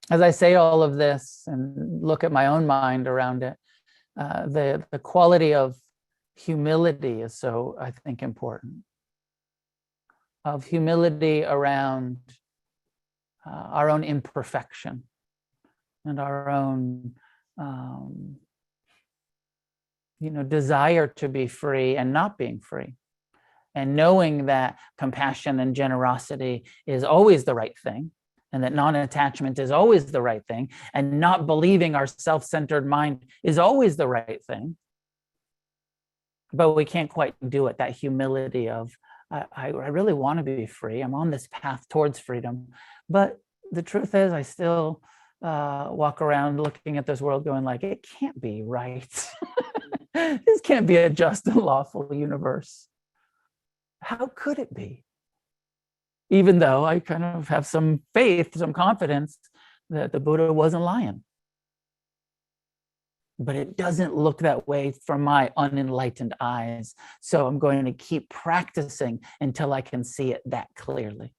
S1: as I say all of this and look at my own mind around it, the quality of humility is so, I think, important. Of humility around our own imperfection and our own desire to be free and not being free, and knowing that compassion and generosity is always the right thing, and that non-attachment is always the right thing, and not believing our self-centered mind is always the right thing. But we can't quite do it, that humility of, I really want to be free. I'm on this path towards freedom. But the truth is, I still walk around looking at this world going like, it can't be right. This can't be a just and lawful universe. How could it be? Even though I kind of have some faith, some confidence that the Buddha wasn't lying. But it doesn't look that way from my unenlightened eyes. So I'm going to keep practicing until I can see it that clearly.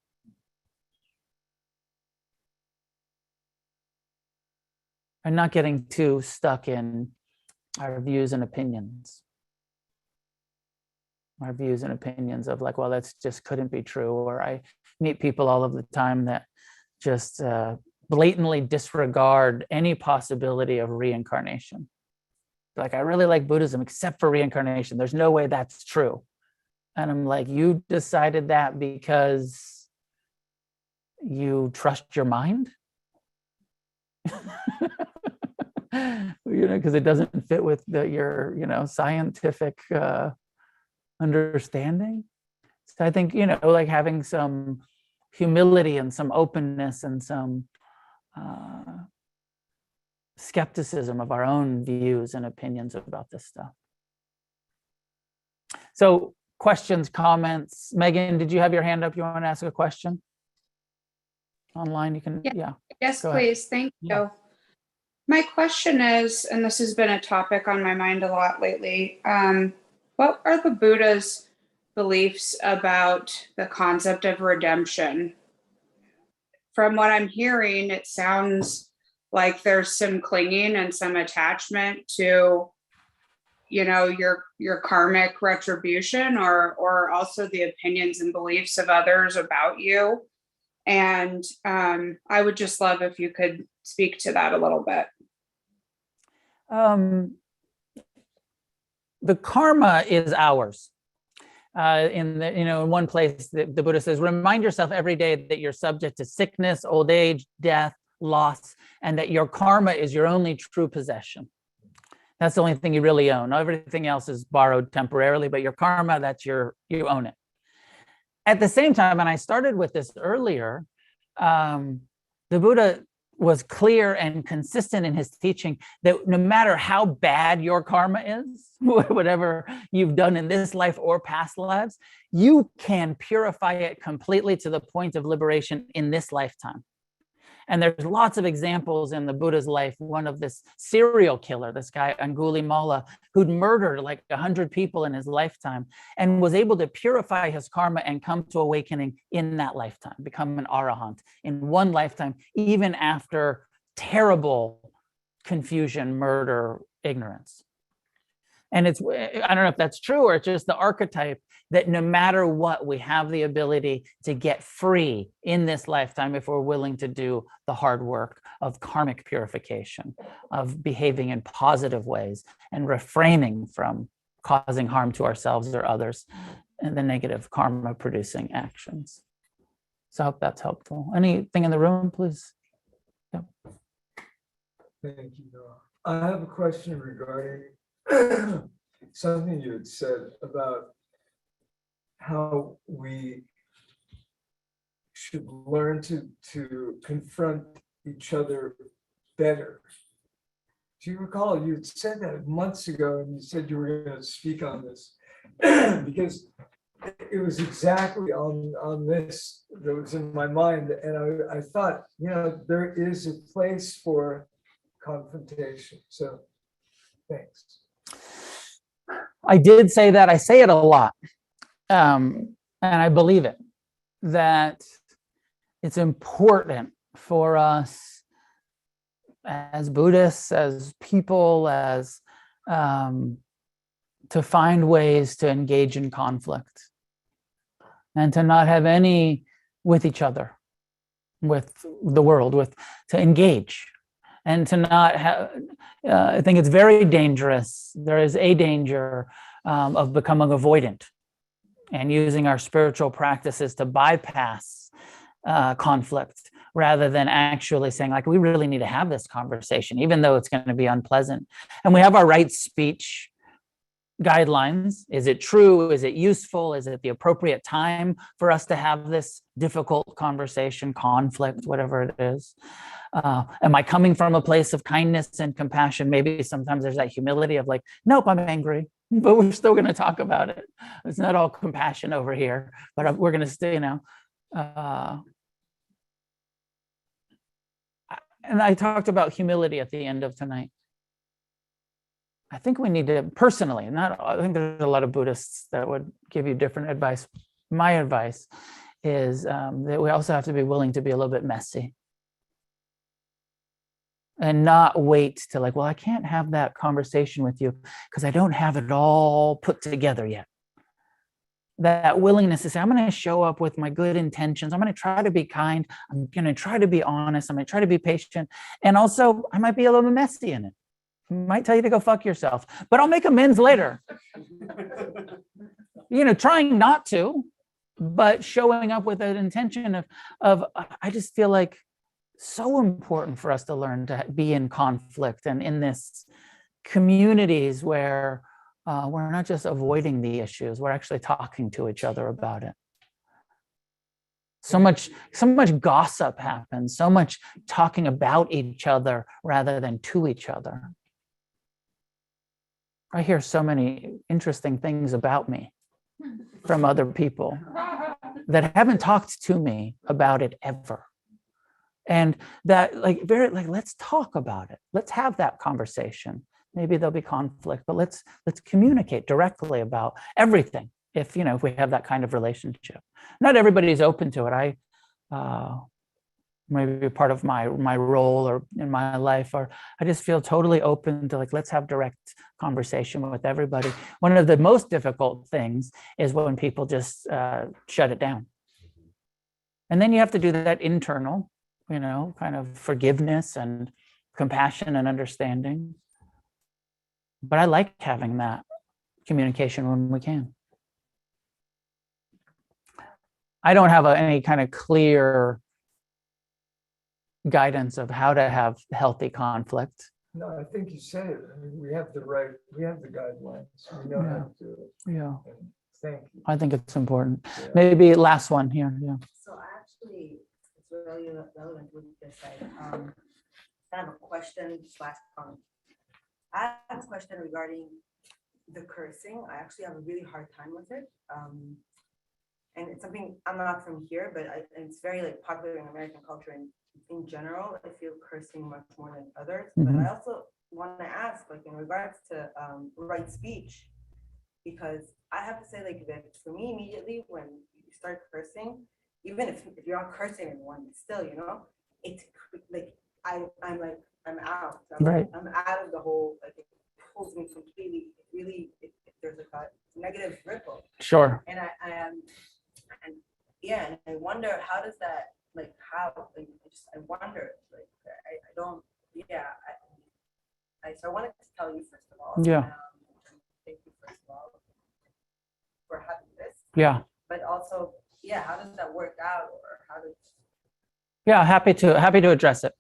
S1: And not getting too stuck in our views and opinions. Our views and opinions of like, well, that's just couldn't be true. Or I meet people all of the time that just blatantly disregard any possibility of reincarnation. Like, I really like Buddhism except for reincarnation. There's no way that's true. And I'm like, you decided that because you trust your mind? Because it doesn't fit with your scientific understanding. So I think, like having some humility and some openness and some skepticism of our own views and opinions about this stuff. So questions, comments. Megan, did you have your hand up? You want to ask a question? Online, you can, yeah.
S2: Yes, please. Thank you. Yeah. My question is, and this has been a topic on my mind a lot lately, what are the Buddha's beliefs about the concept of redemption? From what I'm hearing, it sounds like there's some clinging and some attachment to, your karmic retribution, or also the opinions and beliefs of others about you. And I would just love if you could speak to that a little bit.
S1: The karma is ours. In one place, the Buddha says, remind yourself every day that you're subject to sickness, old age, death, loss, and that your karma is your only true possession. That's the only thing you really own. Everything else is borrowed temporarily, but your karma, you own it. At the same time, and I started with this earlier, the Buddha was clear and consistent in his teaching that no matter how bad your karma is, whatever you've done in this life or past lives, you can purify it completely to the point of liberation in this lifetime. And there's lots of examples in the Buddha's life. One of this serial killer, this guy Angulimala, who'd murdered like 100 people in his lifetime and was able to purify his karma and come to awakening in that lifetime, become an arahant in one lifetime, even after terrible confusion, murder, ignorance. And I don't know if that's true or it's just the archetype that no matter what, we have the ability to get free in this lifetime if we're willing to do the hard work of karmic purification, of behaving in positive ways and refraining from causing harm to ourselves or others and the negative karma producing actions. So I hope that's helpful. Anything in the room, please? Yeah.
S3: Thank you, Noah. I have a question regarding something you had said about how we should learn to confront each other better. Do you recall you had said that months ago and you said you were going to speak on this? Because it was exactly on this that was in my mind. And I thought, there is a place for confrontation. So thanks.
S1: I did say that. I say it a lot. And I believe it, that it's important for us as Buddhists, as people, to find ways to engage in conflict and to not have any with each other, with the world, to engage and to not have, I think it's very dangerous. There is a danger of becoming avoidant and using our spiritual practices to bypass conflict rather than actually saying, like, we really need to have this conversation, even though it's going to be unpleasant. And we have our right speech guidelines. Is it true? Is it useful? Is it the appropriate time for us to have this difficult conversation, conflict, whatever it is? Am I coming from a place of kindness and compassion? Maybe sometimes there's that humility of like, nope, I'm angry, but we're still going to talk about it. It's not all compassion over here, but we're going to stay, and I talked about humility at the end of tonight. I think we need to personally, I think there's a lot of Buddhists that would give you different advice. My advice is that we also have to be willing to be a little bit messy and not wait to like, well, I can't have that conversation with you because I don't have it all put together yet. That willingness to say, I'm going to show up with my good intentions. I'm going to try to be kind. I'm going to try to be honest. I'm going to try to be patient. And also, I might be a little bit messy in it. I might tell you to go fuck yourself, but I'll make amends later. Trying not to, but showing up with an intention of I just feel like so important for us to learn to be in conflict and in this communities where we're not just avoiding the issues, we're actually talking to each other about it. So much gossip happens, so much talking about each other rather than to each other. I hear so many interesting things about me from other people that haven't talked to me about it ever. And that let's talk about it. Let's have that conversation. Maybe there'll be conflict, but let's communicate directly about everything. If we have that kind of relationship, not everybody's open to it. maybe part of my role or in my life, or I just feel totally open to like, let's have direct conversation with everybody. One of the most difficult things is when people just shut it down. And then you have to do that internal, kind of forgiveness and compassion and understanding. But I like having that communication when we can. I don't have any kind of clear guidance of how to have healthy conflict.
S3: No, I think you said it. I mean, we have the guidelines. We know how to do it.
S1: Yeah.
S3: And thank you.
S1: I think it's important.
S3: Yeah.
S1: Maybe last one here. Yeah.
S4: So actually, it's really relevant with this. I have a question slash comment. I have a question regarding the cursing. I actually have a really hard time with it. And it's something, I'm not from here, but it's very like popular in American culture. And in general, I feel cursing much more than others. But I also want to ask, like in regards to right speech, because I have to say like that for me immediately when you start cursing, even if you're not cursing anyone, still, it's like I'm out. I'm out of the whole, like it pulls me completely, really, there's like a negative ripple.
S1: Sure.
S4: And and I wonder how does that, like how, like I wonder, like I don't, so I wanted to tell you first of all.
S1: Yeah.
S4: Thank you first of all for having this.
S1: Yeah.
S4: But also, how does that work out, or how does?
S1: Yeah, happy to address it.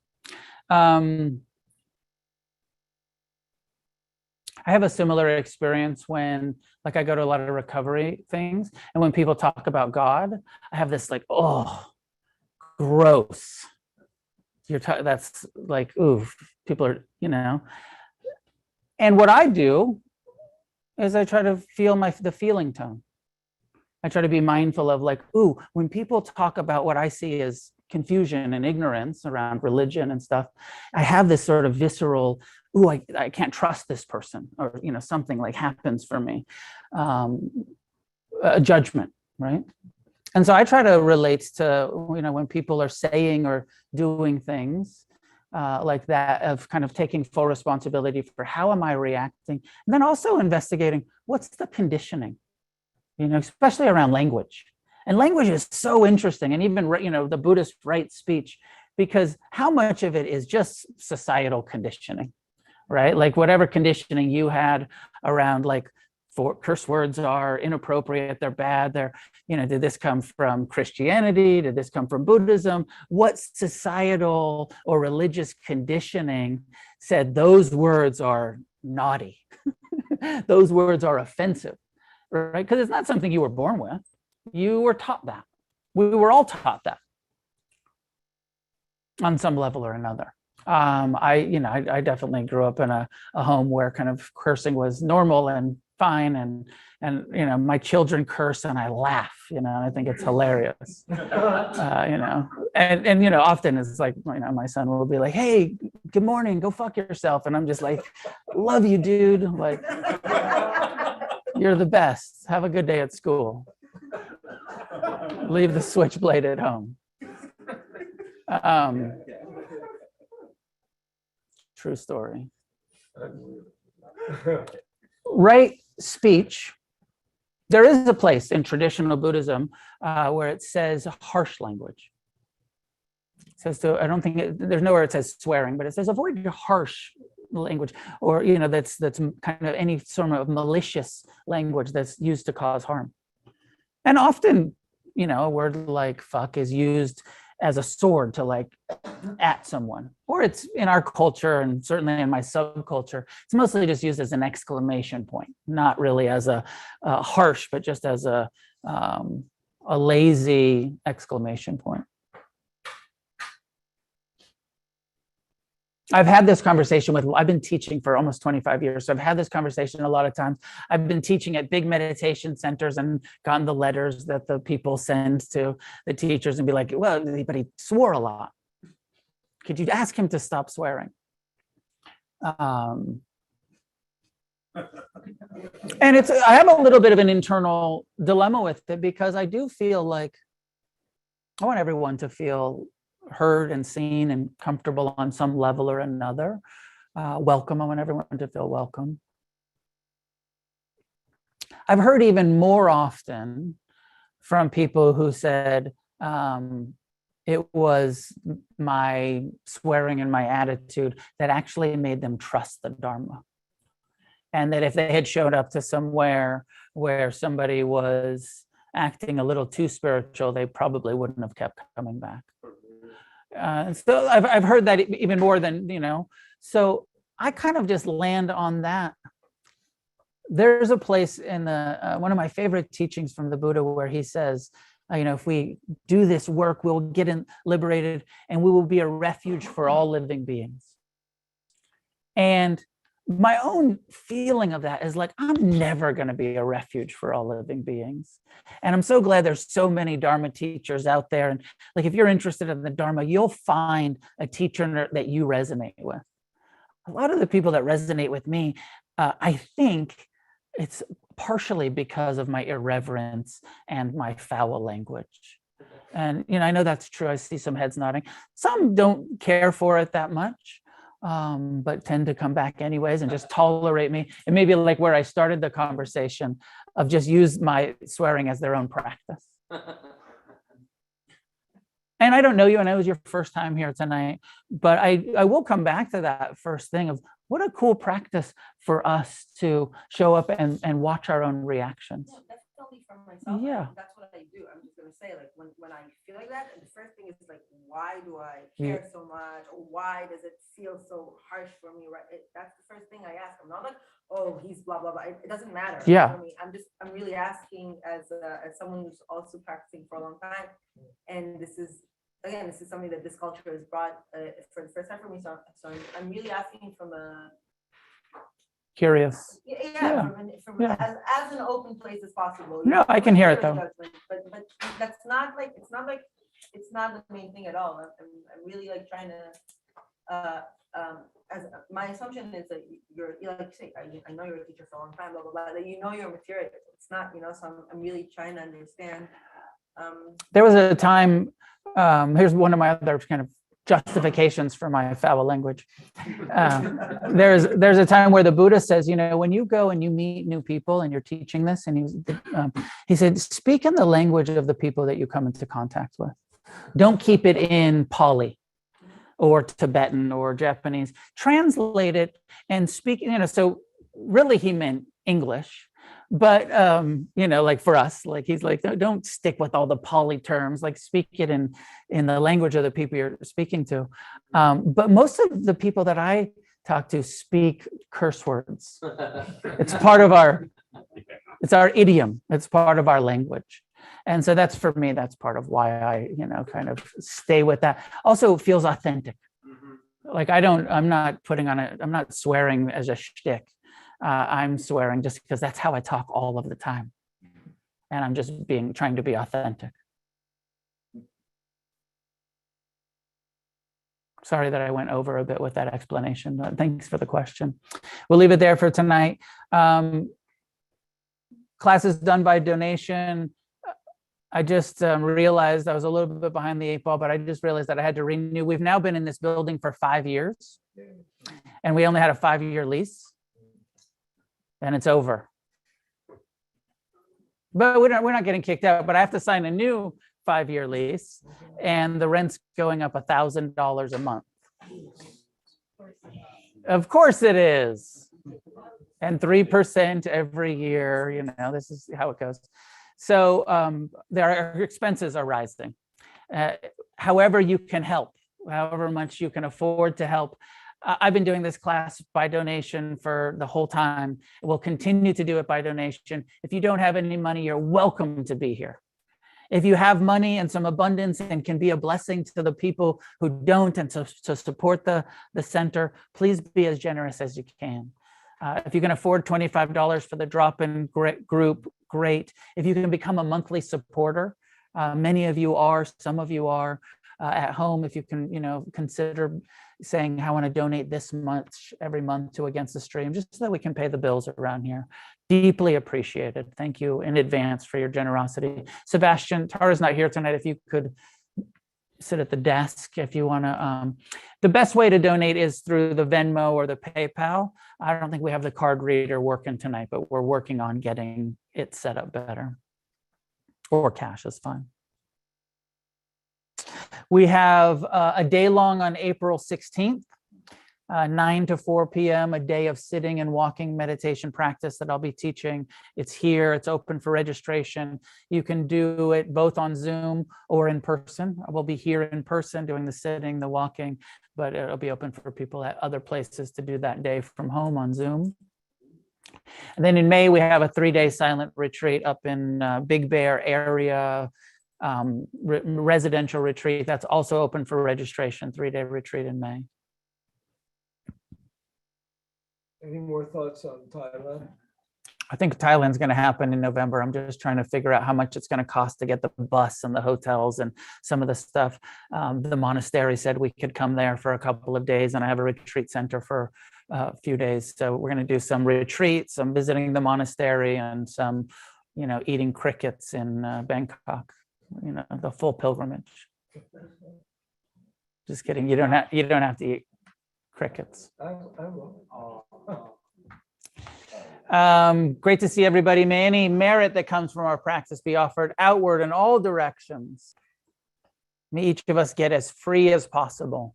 S1: I have a similar experience when, like, I go to a lot of recovery things, and when people talk about God, I have this like, oh, gross. That's like, ooh, people are, And what I do is I try to feel the feeling tone. I try to be mindful of like, ooh, when people talk about what I see as confusion and ignorance around religion and stuff, I have this sort of visceral, ooh, I can't trust this person, or, something like happens for me, a judgment, right? And so I try to relate to, when people are saying or doing things like that, of kind of taking full responsibility for how am I reacting, and then also investigating what's the conditioning, especially around language. And language is so interesting, and even, the Buddhist right speech, because how much of it is just societal conditioning, right? Like whatever conditioning you had around like, for curse words are inappropriate, they're bad, did this come from Christianity? Did this come from Buddhism? What societal or religious conditioning said those words are naughty? Those words are offensive, right? Because it's not something you were born with. You were taught that. We were all taught that on some level or another. I definitely grew up in a home where kind of cursing was normal and fine, and my children curse and I laugh, I think it's hilarious. And often it's like, my son will be like, hey, good morning, go fuck yourself, and I'm just like, love you, dude, like you're the best, have a good day at school, leave the switchblade at home. True story. Right speech, there is a place in traditional Buddhism where it says harsh language. It says I don't think there's nowhere it says swearing, but it says avoid your harsh language, or that's kind of any sort of malicious language that's used to cause harm. And often, a word like fuck is used as a sword to like at someone, or it's in our culture, and certainly in my subculture, it's mostly just used as an exclamation point, not really as a harsh, but just as a lazy exclamation point. I've had this conversation I've been teaching for almost 25 years. So I've had this conversation a lot of times. I've been teaching at big meditation centers and gotten the letters that the people send to the teachers and be like, well, but he swore a lot. Could you ask him to stop swearing? And I have a little bit of an internal dilemma with it, because I do feel like I want everyone to feel heard and seen and comfortable on some level or another. Welcome. I want everyone to feel welcome. I've heard even more often from people who said it was my swearing and my attitude that actually made them trust the Dharma. And that if they had showed up to somewhere where somebody was acting a little too spiritual, they probably wouldn't have kept coming back. So I've heard that even more than, so I kind of just land on that. There's a place in the one of my favorite teachings from the Buddha where he says, if we do this work, we'll get liberated and we will be a refuge for all living beings. And my own feeling of that is like, I'm never going to be a refuge for all living beings. And I'm so glad there's so many Dharma teachers out there. And like, if you're interested in the Dharma, you'll find a teacher that you resonate with. A lot of the people that resonate with me, I think it's partially because of my irreverence and my foul language. And, I know that's true. I see some heads nodding. Some don't care for it that much. But tend to come back anyways and just tolerate me. And maybe like where I started the conversation of just use my swearing as their own practice. And I don't know you, and it was your first time here tonight, but I will come back to that first thing of what a cool practice for us to show up and watch our own reactions.
S4: No, that's only from myself.
S1: Yeah.
S4: That's what I do. I'm just gonna say, like, when I feel like that, and the first thing is like, why do I care so much, or why does it feel so harsh for me? Right? That's the first thing I ask. I'm not like, oh, he's blah blah blah. It doesn't matter.
S1: Yeah.
S4: For me. I'm really asking as someone who's also practicing for a long time, and this is something that this culture has brought for the first time for me. So I'm really asking from a
S1: curious.
S4: From as an open place as possible.
S1: No, I can hear it though.
S4: But that's not like it's not the main thing at all. I'm really like trying to as my assumption is that you're like say I know you're a teacher for a long time, blah blah blah. That your material. It's not so I'm really trying to understand.
S1: There was a time. Here's one of my other kind of justifications for my foul language. There's a time where the Buddha says, when you go and you meet new people and you're teaching this, and he said, speak in the language of the people that you come into contact with. Don't keep it in Pali or Tibetan or Japanese. Translate it and speak, so really he meant English. But, like for us, like he's like, don't stick with all the Pali terms, like speak it in the language of the people you're speaking to. But most of the people that I talk to speak curse words. It's part of it's our idiom. It's part of our language. And so that's, for me, that's part of why I, kind of stay with that. Also, it feels authentic. Like I'm not swearing as a shtick. I'm swearing just because that's how I talk all of the time. And I'm just trying to be authentic. Sorry that I went over a bit with that explanation, but thanks for the question. We'll leave it there for tonight. Class is done by donation. I just realized I was a little bit behind the 8 ball, but I just realized that I had to renew. We've now been in this building for 5 years, and we only had a 5-year lease. And it's over. But we're not getting kicked out, but I have to sign a new 5-year lease, and the rent's going up $1,000 a month. Of course it is. And 3% every year, this is how it goes. So our expenses are rising. However you can help, however much you can afford to help. I've been doing this class by donation for the whole time. We'll continue to do it by donation. If you don't have any money, you're welcome to be here. If you have money and some abundance and can be a blessing to the people who don't, and to support the center, please be as generous as you can. If you can afford $25 for the drop-in group, great. If you can become a monthly supporter, many of you are, some of you are at home. If you can, consider saying, I want to donate this much every month to Against the Stream, just so that we can pay the bills around here. Deeply appreciated. Thank you in advance for your generosity. Sebastian, Tara's not here tonight. If you could sit at the desk if you want to. The best way to donate is through the Venmo or the PayPal. I don't think we have the card reader working tonight, but we're working on getting it set up better. Or cash is fine. We have a day long on April 16th, 9 to 4 p.m., a day of sitting and walking meditation practice that I'll be teaching. It's here, it's open for registration. You can do it both on Zoom or in person. I will be here in person doing the sitting, the walking, but it'll be open for people at other places to do that day from home on Zoom. And then in May, we have a 3-day silent retreat up in Big Bear area, residential retreat. That's also open for registration, 3-day retreat in May.
S3: Any more thoughts on Thailand?
S1: I think Thailand's going to happen in November. I'm just trying to figure out how much it's going to cost to get the bus and the hotels and some of the stuff. The monastery said we could come there for a couple of days, and I have a retreat center for a few days. So we're going to do some retreats, some visiting the monastery, and some, eating crickets in Bangkok. The full pilgrimage. Just kidding. You don't have to eat crickets.
S3: I will.
S1: Great to see everybody. May any merit that comes from our practice be offered outward in all directions. May each of us get as free as possible.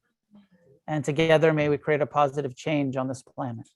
S1: And together, may we create a positive change on this planet.